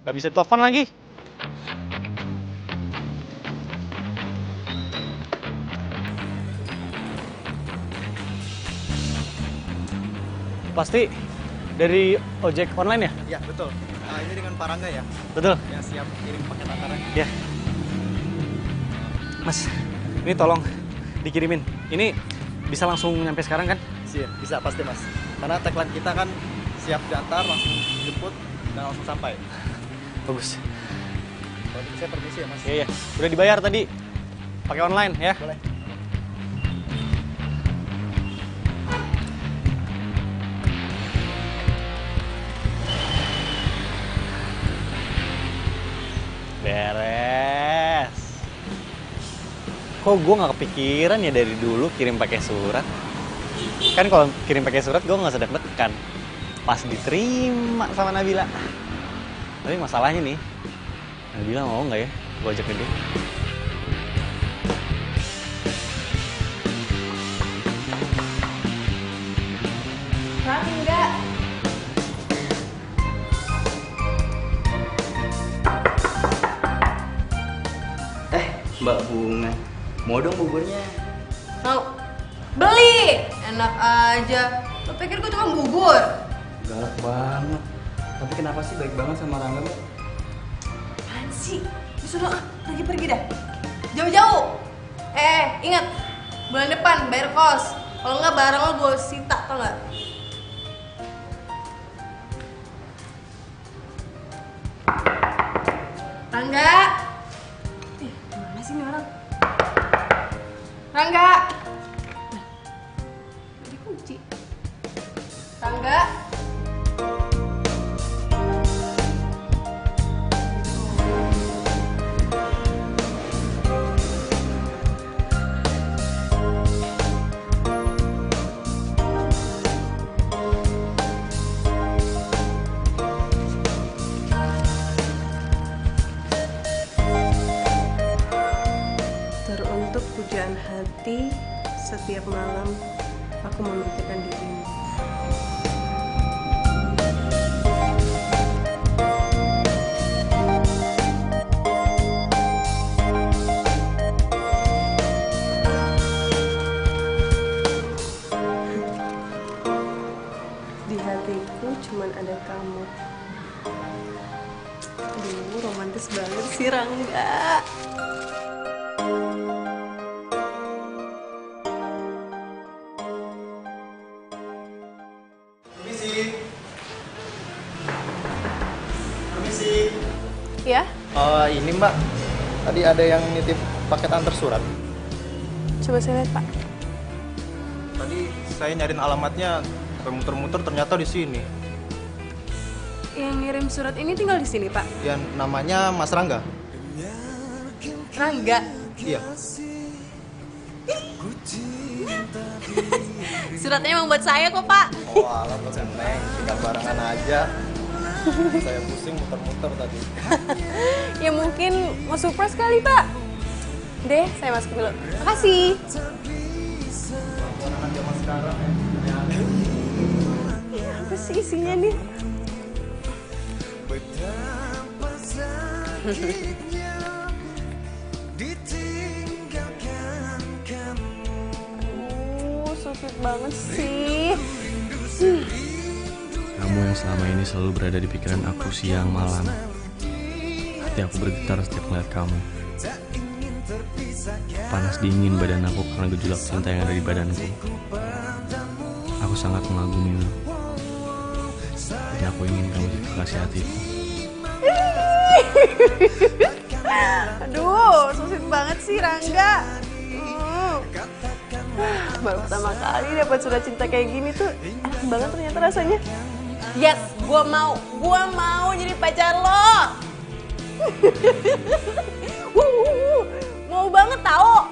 Gak bisa telepon lagi. Pasti dari ojek online ya? Ya, betul. Nah, ini dengan Pak Rangga ya? Betul. Yang siap kirim paket antaran. Ya. Mas, ini tolong dikirimin. Ini bisa langsung nyampe sekarang kan? Bisa, pasti Mas. Karena tagline kita kan siap diantar, langsung jemput, dan langsung sampai. Bagus. Kalau gitu saya permisi ya Mas. Iya, iya. Udah dibayar tadi. Pakai online ya? Boleh. Beres. Kok gue nggak kepikiran ya dari dulu kirim pakai surat? Kan kalau kirim pakai surat gue nggak sedek-dekan. Pas diterima sama Nabila. Tapi masalahnya nih, Nabila mau nggak ya gue ajak ke dia? Rangga. Mbak Bunga, mau dong buburnya? Mau? Beli! Enak aja. Lo pikir gue tukang bubur? Galak banget. Tapi kenapa sih baik banget sama Rangga, Mbak? Apaan sih? Disuruh pergi dah. Jauh-jauh. Ingat. Bulan depan bayar kos. Kalau nggak barang lo gue sita, tau nggak? Rangga. Mana sih ini orang? Rangga. Nah, dikunci. Rangga. Teruntuk pujaan hati, setiap malam aku memikirkan dirimu. Di hatiku cuman ada kamu. Aduh, romantis banget sih Rangga. Permisi. Ya? Ini Mbak, tadi ada yang nitip paket antar surat. Coba saya lihat, Pak. Tadi saya nyariin alamatnya, muter-muter ternyata di sini. Yang ngirim surat ini tinggal di sini, Pak. Yang namanya Mas Rangga. Rangga. Iya. Suratnya emang buat saya kok, Pak. Oh alah, buat Neng, tinggal barengan aja. Saya pusing muter-muter tadi. Ya mungkin mau surprise kali, Pak. Deh, saya masuk dulu. Makasih. Anak zaman sekarang ya. Apa sih isinya nih? Betapa sakitnya ditinggal so sweet banget sih. Kamu yang selama ini selalu berada di pikiran aku siang malam. Hati aku bergetar setiap melihat kamu. Panas dingin badan aku karena gejolak cinta yang ada di badanku. Aku sangat mengagumimu. Dan aku ingin kamu jadi kekasih hatiku. Aduh, so sweet banget sih Rangga. Baru pertama kali dapat surat cinta kayak gini tuh enak banget ternyata rasanya. Yes, gua mau jadi pacar lo. Mau banget tau.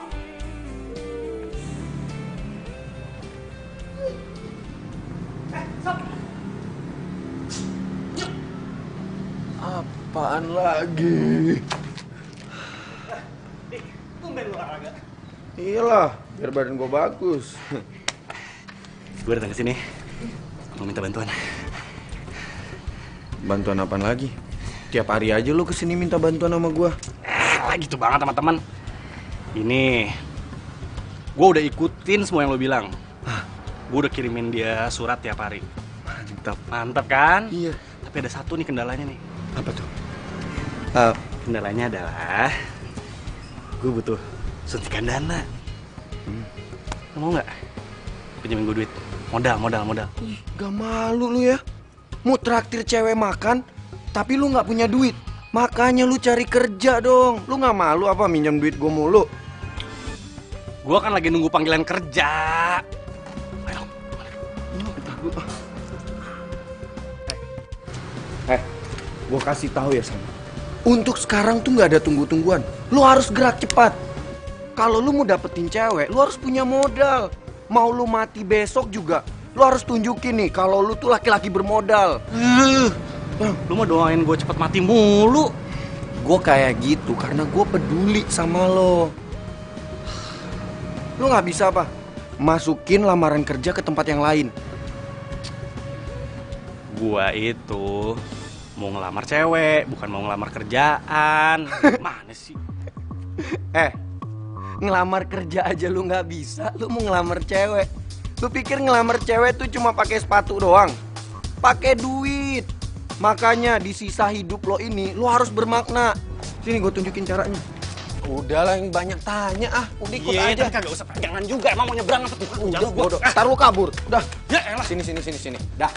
Apaan lagi? Tumben lu olahraga. Iyalah, biar badan gue bagus. Gue datang ke sini mau minta bantuan. Bantuan apaan lagi? Tiap hari aja lu kesini minta bantuan sama gue. Gitu banget teman-teman. Ini gue udah ikutin semua yang lo bilang. Gue udah kirimin dia surat tiap hari. Mantap kan? Iya. Tapi ada satu nih kendalanya nih. Apa tuh? Kendalanya adalah gue butuh suntikan dana. Lo mau nggak pinjemin gue duit? Modal. Gak malu lu ya? Mau traktir cewek makan, tapi lu nggak punya duit. Makanya lu cari kerja dong. Lu nggak malu apa minjem duit gue mulu? Gue kan lagi nunggu panggilan kerja. Ayo dong. Gue kasih tahu ya sama. Untuk sekarang tuh nggak ada tunggu-tungguan. Lu harus gerak cepat. Kalau lu mau dapetin cewek, lu harus punya modal. Mau lu mati besok juga, lu harus tunjukin nih kalau lu tuh laki-laki bermodal. Lu mau doain gue cepet mati mulu. Gue kayak gitu karena gue peduli sama lo. Lu nggak bisa apa? Masukin lamaran kerja ke tempat yang lain. Gua itu mau ngelamar cewek, bukan mau ngelamar kerjaan. Mana sih? Ngelamar kerja aja lu nggak bisa, lu mau ngelamar cewek. Lu pikir ngelamar cewek tuh cuma pakai sepatu doang? Pakai duit. Makanya di sisa hidup lo ini, lo harus bermakna. Sini gue tunjukin caranya. Udahlah yang banyak tanya udah ikut aja. Kagak usah pegangan juga, emang mau nyebrang apa tuh? Udah, bodoh. Ntar lu kabur. Udah. Ya elah. Sini. Dah.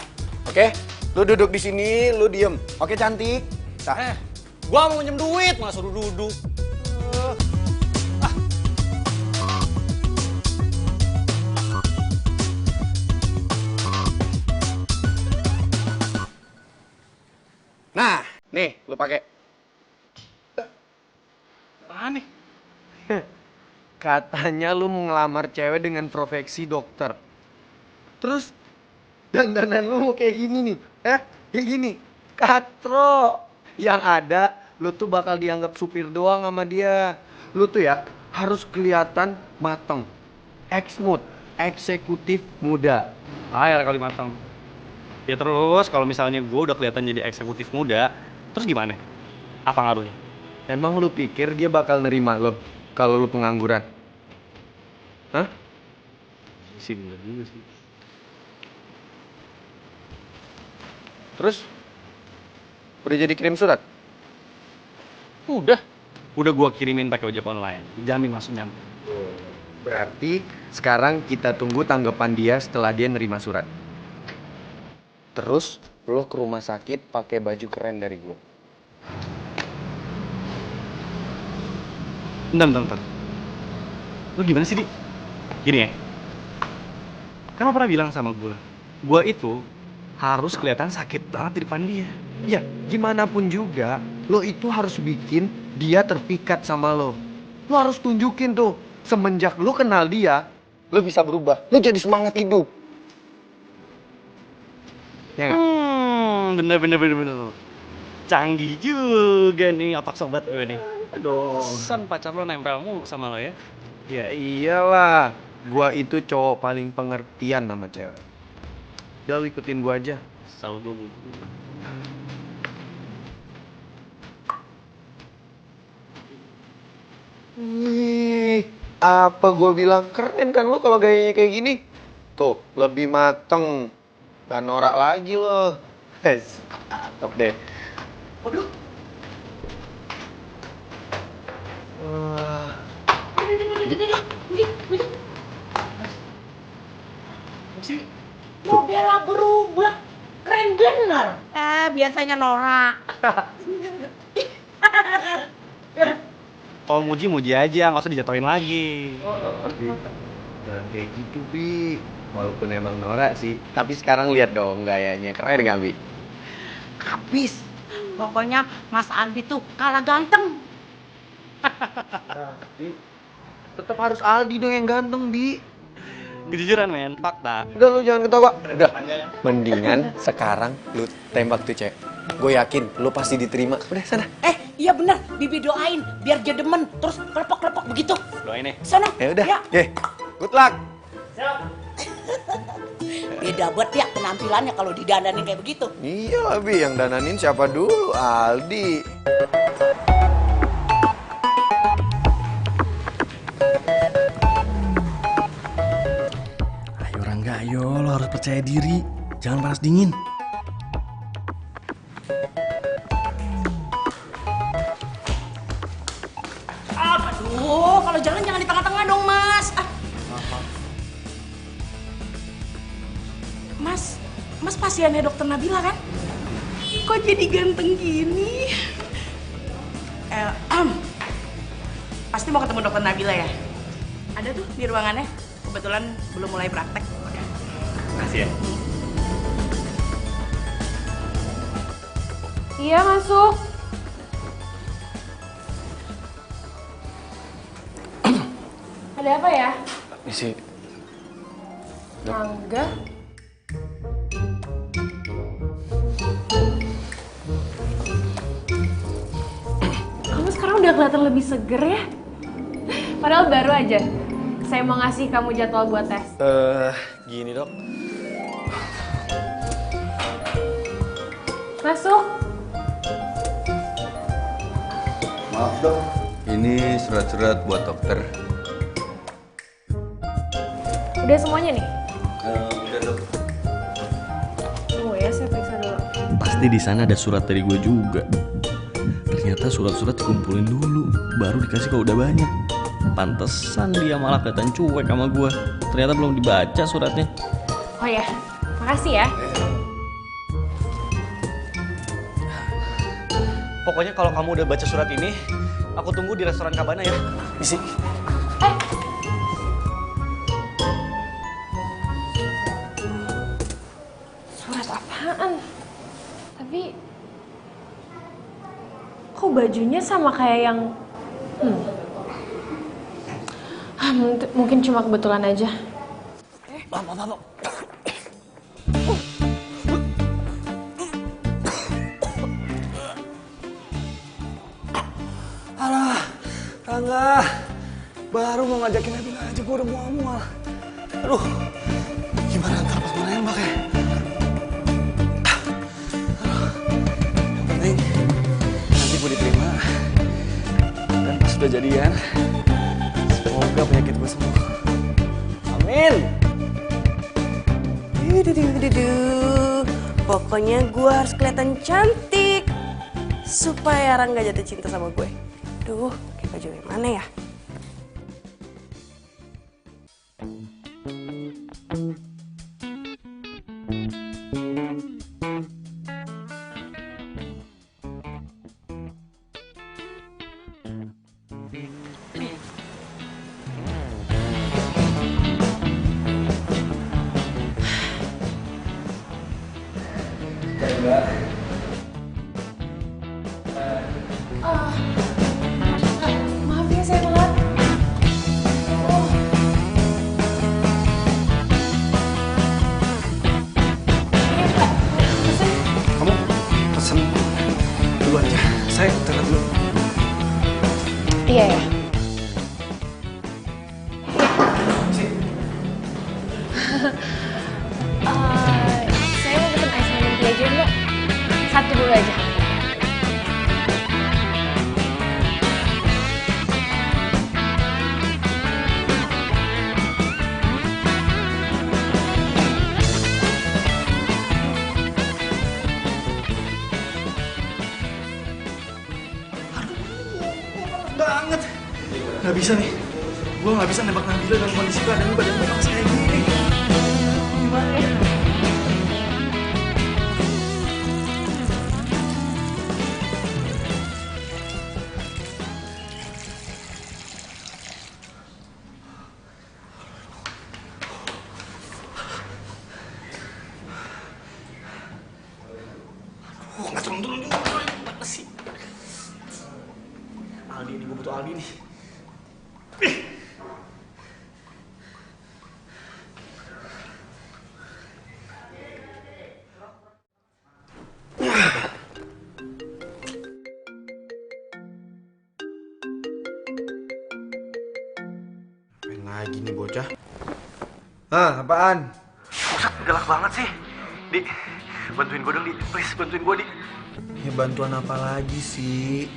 Oke? Lu duduk di sini, lu diem. Oke, cantik. Gua mau minjem duit, malah suruh duduk. Nah, nih, lu pakai. Apaan nih? Katanya lu mau ngelamar cewek dengan profesi dokter. Terus dandanan lu mau kayak gini nih. Kayak gini. Katro. Yang ada lu tuh bakal dianggap supir doang sama dia. Lu tuh ya harus kelihatan mateng. Ex-mood, eksekutif muda. Ya kali matang. Ya terus kalau misalnya gue udah kelihatan jadi eksekutif muda, terus gimana? Apa ngaruhnya? Emang lu pikir dia bakal nerima lo kalau lu pengangguran? Hah? Sih bener juga sih. Terus? Udah jadi kirim surat? Udah gua kirimin pakai ojek online. Jamin masuk nyampe. Berarti sekarang kita tunggu tanggapan dia setelah dia nerima surat. Terus lo ke rumah sakit pakai baju keren dari gue. Bentar. Lu gimana sih, Di? Gini ya. Kan lo pernah bilang sama gue itu harus kelihatan sakit banget di depan dia. Ya, gimana pun juga, lo itu harus bikin dia terpikat sama lo. Lo harus tunjukin tuh, semenjak lo kenal dia, lo bisa berubah. Lo jadi semangat hidup. Ya nggak? Bener. Canggih juga nih otak sobat gue nih. Aduh, san pacar lo nempel mulu sama lo ya? Ya iyalah, gua itu cowok paling pengertian sama cewek. Udah lu ikutin gua aja. Selalu gue. Wih, apa gua bilang keren kan lo kalau gayanya kayak gini? Tuh, lebih mateng. Gak norak lagi loh. Mantap deh. Waduh. Wah. Modelnya berubah. Keren bener. Biasanya norak. Kalau muji aja, nggak usah dijatuhin lagi. Jangan kayak gitu, Bi. Walaupun emang norak sih, tapi sekarang lihat dong gayanya. Keren gak, Bi? Habis. Pokoknya Mas Aldi tuh kalah ganteng. Tetap harus Aldi dong yang ganteng, Bi. Kejujuran men, fakta. Udah lu jangan ketawa. Udah. Mendingan sekarang lu tembak tuh cewek. Gue yakin lu pasti diterima. Udah sana. Iya bener, Bibi doain biar dia demen, terus kelepok-kelepok begitu. Doain nih. Sana. Ya udah. Ya. Good luck. Beda banget ya penampilannya kalau didandanin kayak begitu. Iya lah, Bi. Yang dananin siapa dulu? Aldi. Ayo Rangga, ayo lo harus percaya diri. Jangan panas dingin. Aduh, kalau jalan jangan di tengah-tengah dong, Mas. Mas pasiennya dokter Nabila kan? Kok jadi ganteng gini? Pasti mau ketemu dokter Nabila ya? Ada tuh di ruangannya. Kebetulan belum mulai praktek. Makasih ya. Iya, masuk. Ada apa ya? Isi. Rangga? Kamu sekarang udah kelihatan lebih seger ya? Padahal baru aja. Saya mau ngasih kamu jadwal buat tes. Gini dok. Masuk. Maaf dok, ini surat-surat buat dokter. Udah semuanya nih? Udah dok. Tunggu ya, saya periksa dulu. Pasti di sana ada surat dari gue juga. Ternyata surat-surat dikumpulin dulu, baru dikasih kalau udah banyak. Pantesan dia malah kelihatan cuek sama gue. Ternyata belum dibaca suratnya. Oh ya, makasih ya. Pokoknya kalau kamu udah baca surat ini, aku tunggu di restoran Cabana ya. Isi. Surat apaan? Tapi kok bajunya sama kayak yang mungkin cuma kebetulan aja. Alah, Rangga, baru mau ngajakin Nabila aja gue udah mual-mual. Aduh, gimana ntar pas gue nembak ya? Yang penting nanti gue diterima dan pas udah jadian, semoga penyakit gue sembuh. Amin. Pokoknya gue harus kelihatan cantik supaya Rangga jatuh cinta sama gue. Duh, pakai baju yang mana ya? Maaf ya saya telat. Kamu pesen dulu aja, saya terangkat dulu. Iya ya. Saya mau pesen ice lemon tea aja mbak. Satu dulu aja. Gak bisa nih. Gue gak bisa nembak Nabila dalam kondisi keadaan badan gue panas kayak gini. Gimana ya? Nggak turun-turun juga, gimana sih? Aldi nih, gue butuh Aldi nih. Main lagi nih bocah. Hah, apaan? Buset, galak banget sih. Di, bantuin gue dong, Di. Please, bantuin gue, Di. Ya bantuan apa lagi sih?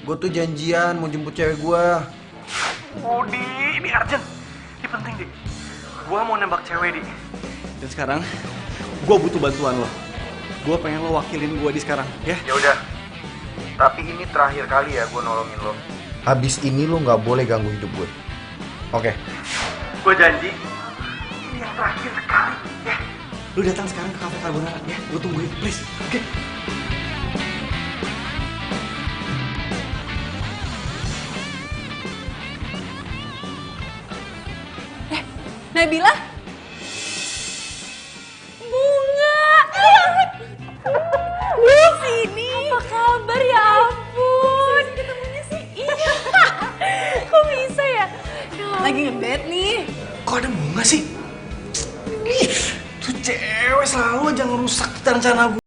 Gue tuh janjian mau jemput cewek gue. Oh, Di, ini urgent. Ini penting, Di. Gue mau nembak cewek, Di. Dan sekarang, gue butuh bantuan lo. Gue pengen lo wakilin gue di sekarang, ya? Ya udah. Tapi ini terakhir kali ya gue nolongin lo. Habis ini lo nggak boleh ganggu hidup gue. Oke. Gue janji. Ini yang terakhir kali, ya? Lu datang sekarang ke Cafe Carbonara, ya? Gue tungguin, please. Oke? Nabila? Bunga! Sini! Apa kabar ya ampun? Ketemunya sih? Iya! Kok bisa ya? Lagi ngebet nih. Kok ada bunga sih? Ih, tuh cewek selalu aja ngerusak rencana gue.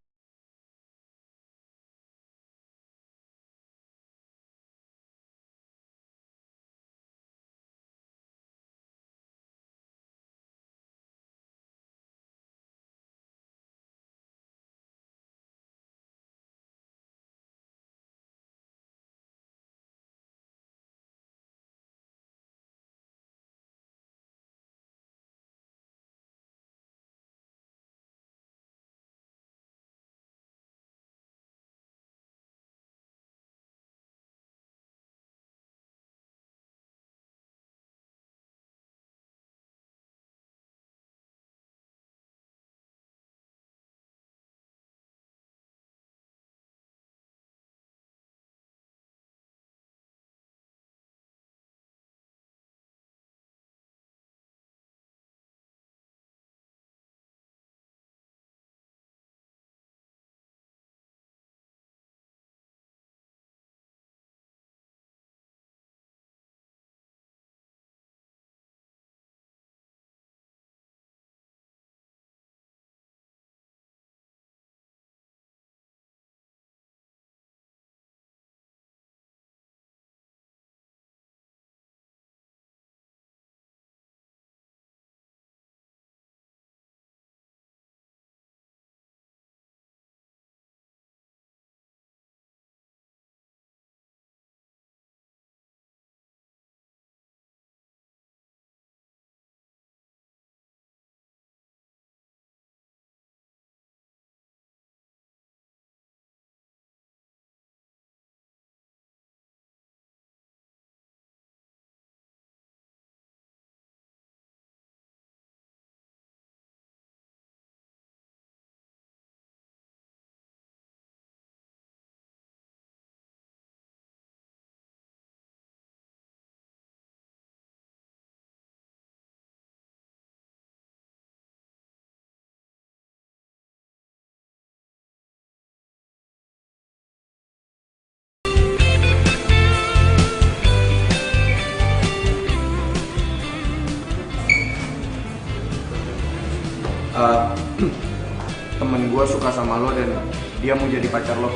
Temen gue suka sama lo dan dia mau jadi pacar lo.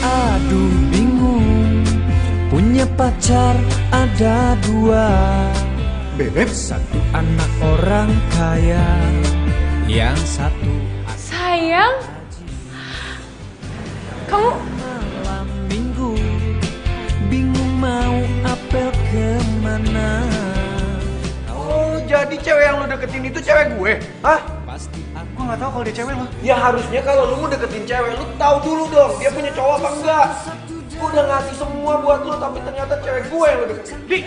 Aduh bingung, punya pacar ada dua. Bebek? Satu anak orang kaya, yang satu Sayang? Kamu... malam minggu, bingung mau apel kemana. Oh, jadi cewek yang lo deketin itu cewek gue? Hah? Pasti Gue gak tahu kalau dia cewek lo. Ya harusnya kalau lo mau deketin cewek, lo tahu dulu dong dia punya cowok apa enggak. Gue udah ngasih semua buat lo, tapi ternyata cewek gue yang lo deketin. Di!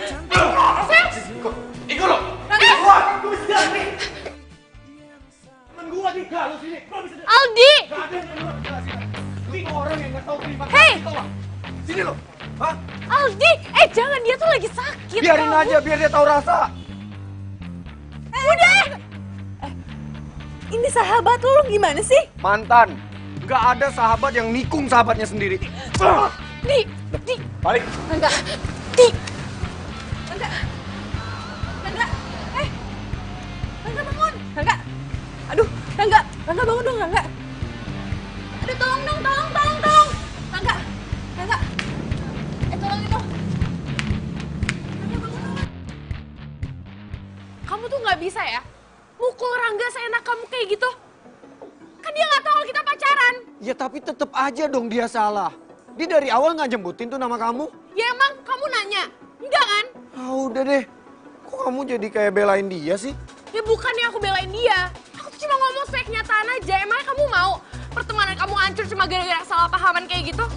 Ikut lo! Keluar! Gue bisa jalan nih! Temen gue di galau sini! Aldi! Gak ada yang lo jelasin. Lo orang yang gak tau terima Hey! kasih, tau gak? Sini lo! Hah? Aldi! Jangan, dia tuh lagi sakit. Biarin aja, biar dia tahu rasa. Udah! Ini sahabat lu gimana sih? Mantan. Gak ada sahabat yang nikung sahabatnya sendiri. Di! Balik. Rangga. Di! Rangga. Rangga bangun. Rangga. Aduh, Rangga bangun dong, Rangga. Aduh, tolong dong, tolong. Rangga. Tolongin dong. Rangga bangun dong. Kamu tuh nggak bisa ya mukul Rangga seenak kamu kayak gitu. Kan dia nggak tahu kalau kita pacaran. Ya tapi tetep aja dong dia salah. Dia dari awal nggak jemputin tuh nama kamu. Ya emang kamu nanya? Enggak kan? Ah udah deh. Kok kamu jadi kayak belain dia sih? Ya bukannya aku belain dia. Aku tuh cuma ngomong sesuai kenyataan aja. Emangnya kamu mau pertemanan kamu hancur cuma gara-gara salah pahaman kayak gitu?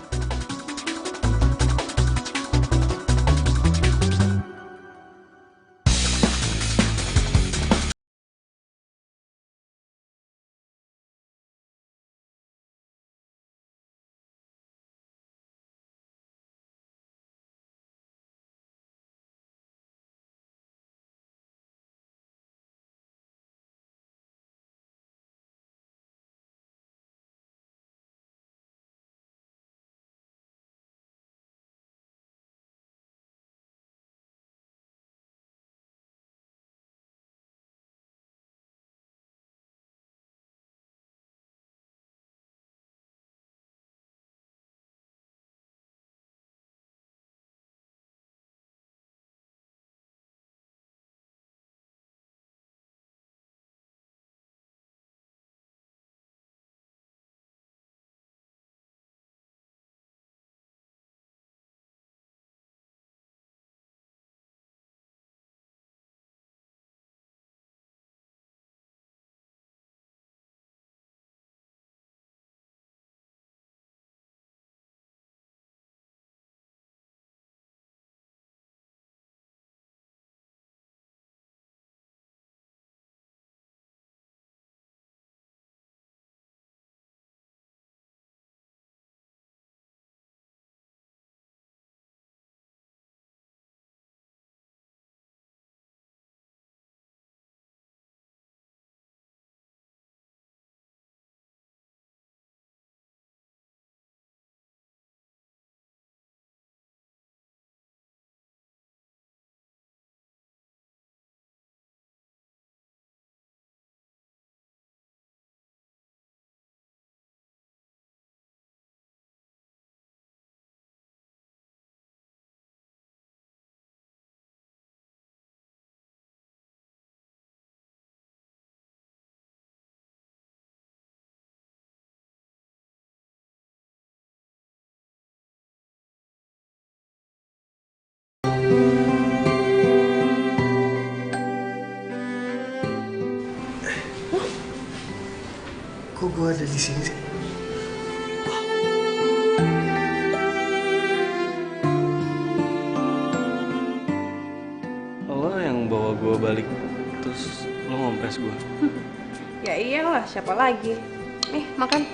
Kok gue ada di sini sih? Lo yang bawa gue balik, terus lo ngompres gue. Ya iyalah, siapa lagi? Nih, makan.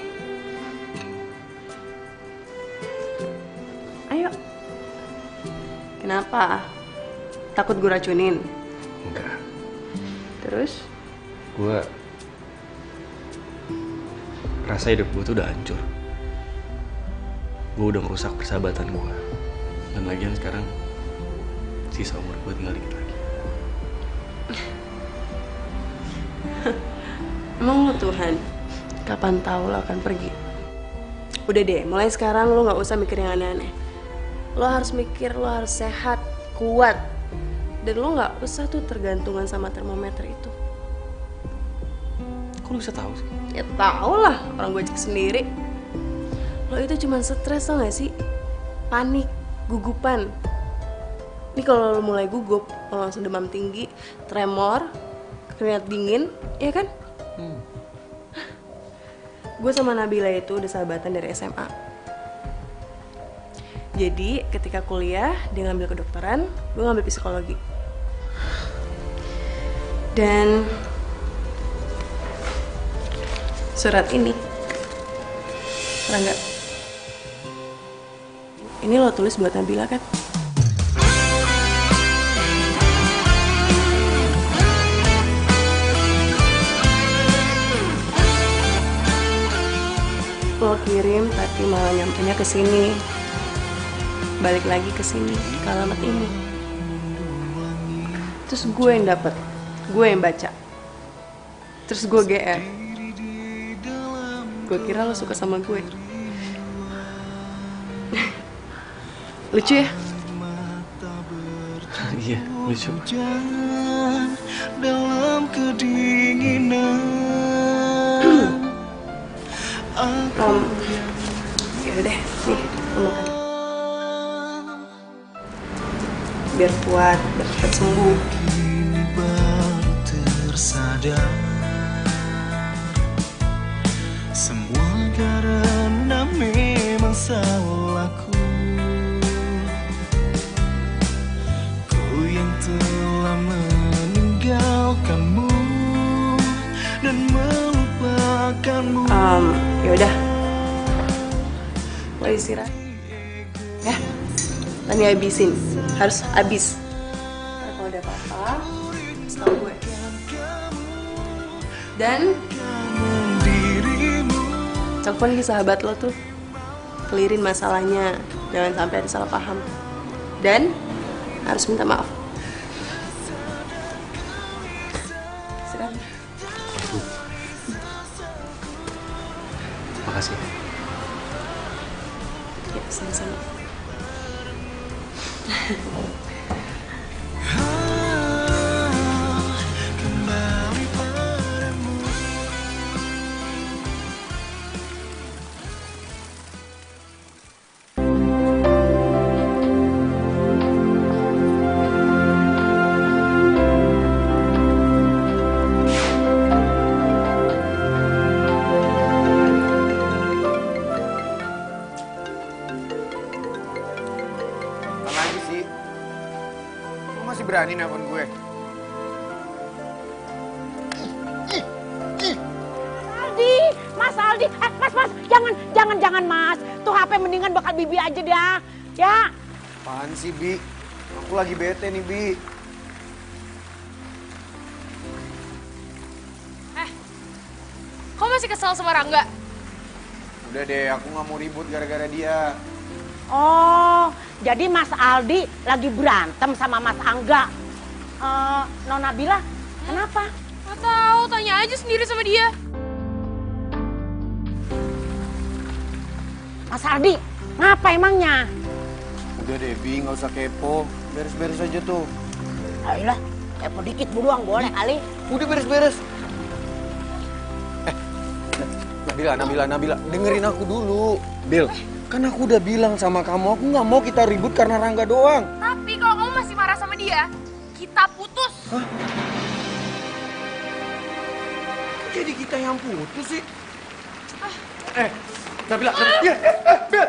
Ayo. Kenapa? Takut gue racunin? Enggak. Terus? Gue rasa hidup gue tuh udah hancur. Gue udah ngerusak persahabatan gue. Dan lagian sekarang sisa umur gue tinggal dikit lagi. Emang lo Tuhan, kapan tahu lo akan pergi? Udah deh, mulai sekarang lo gak usah mikir yang aneh-aneh. Lo harus mikir, lo harus sehat, kuat. Dan lo gak usah tuh tergantungan sama termometer itu. Kok lo bisa tahu sih? Ya tau lah, orang gue cek sendiri. Lo itu cuma stres tau gak sih? Panik, gugupan. Ini kalau lo mulai gugup, lo langsung demam tinggi, tremor, keringat dingin, ya kan? Gue sama Nabila itu udah sahabatan dari SMA. Jadi ketika kuliah dia ngambil kedokteran, gue ngambil psikologi. Dan surat ini, Rangga, ini lo tulis buat Nabila kan? Lo kirim tapi malah nyampenya ke sini. Balik lagi ke sini, ke alamat ini. Terus gue yang dapet, gue yang baca. Terus gue GR. Gue kira lo suka sama gue. Lucu ya? Iya, lucu. Dalam kedinginan. Ya udah deh, nih, lo makan. Biar kuat, biar cepat sembuh. Kini baru tersadar, semua karena memang salahku. Ku yang telah meninggalkanmu dan melupakanmu. Ya udah, lo istirahat ya. Tani habisin, harus habis. Ntar kalau ada apa-apa, setahu gue. Dan telepon ke sahabat lo tuh, clearin masalahnya, jangan sampai ada salah paham. Dan harus minta maaf. Istirahat. Makasih. Ya, sama-sama. Kembali padamu. Apa lagi sih? Lu masih berani nelfon gue? Aldi, Mas Aldi, Mas, jangan Mas. Tuh HP mendingan bakal Bibi aja dah, ya. Apaan sih, Bi? Aku lagi bete nih, Bi. Kok masih kesel sama Rangga? Udah deh, aku nggak mau ribut gara-gara dia. Oh, jadi Mas Aldi lagi berantem sama Mas Angga. Nona Bila, kenapa? Gak tahu, tanya aja sendiri sama dia. Mas Aldi, ngapa emangnya? Udah deh, Bi, nggak usah kepo. Beres-beres aja tuh. Ayolah, kepo dikit buruang boleh kali. Udah beres-beres. Nabila, dengerin aku dulu. Bil, kan aku udah bilang sama kamu, aku nggak mau kita ribut karena Rangga doang. Tapi kalau kamu masih marah sama dia, kita putus. Hah? Jadi kita yang putus sih? Nabila, ya, Bil.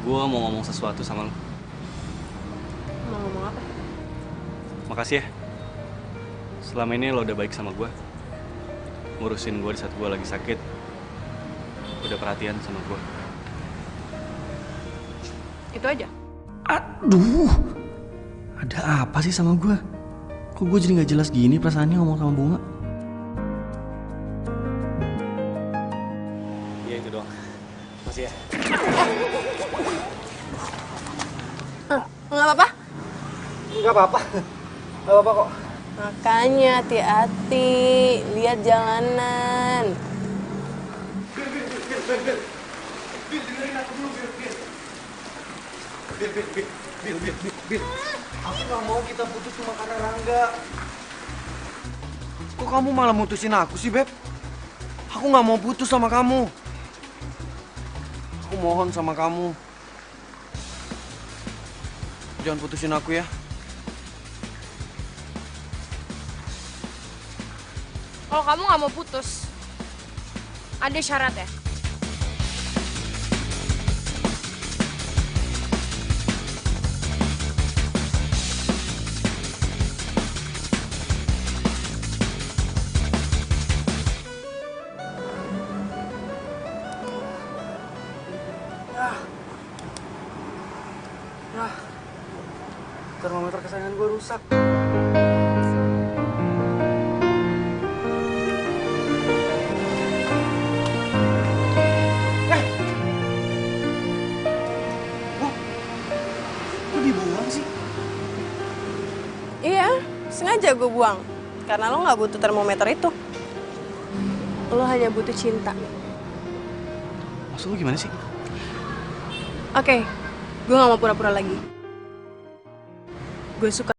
Gue mau ngomong sesuatu sama lo. Mau ngomong apa? Makasih ya. Selama ini lo udah baik sama gue. Ngurusin gue di saat gue lagi sakit. Udah perhatian sama gue. Itu aja. Aduh, ada apa sih sama gue? Kok gue jadi gak jelas gini perasaannya ngomong sama Bunga? Iya itu doang. Makasih ya. Nggak apa-apa? Nggak apa-apa kok. Makanya hati-hati, lihat jalanan. Bil, dengerin aku dulu, Bil. Bil. Aku nggak mau kita putus cuma karena Rangga. Kok kamu malah mutusin aku sih, Beb? Aku Aku nggak mau putus sama kamu. Aku mohon sama kamu. Jangan putusin aku ya. Kalau kamu nggak mau putus, ada syarat ya? Termometer kesayangan gue rusak. Kok dibuang sih? Iya, sengaja gue buang. Karena lo nggak butuh termometer itu. Lo hanya butuh cinta. Maksud lu gimana sih? Oke, gue nggak mau pura-pura lagi. Gue suka.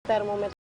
Termometer.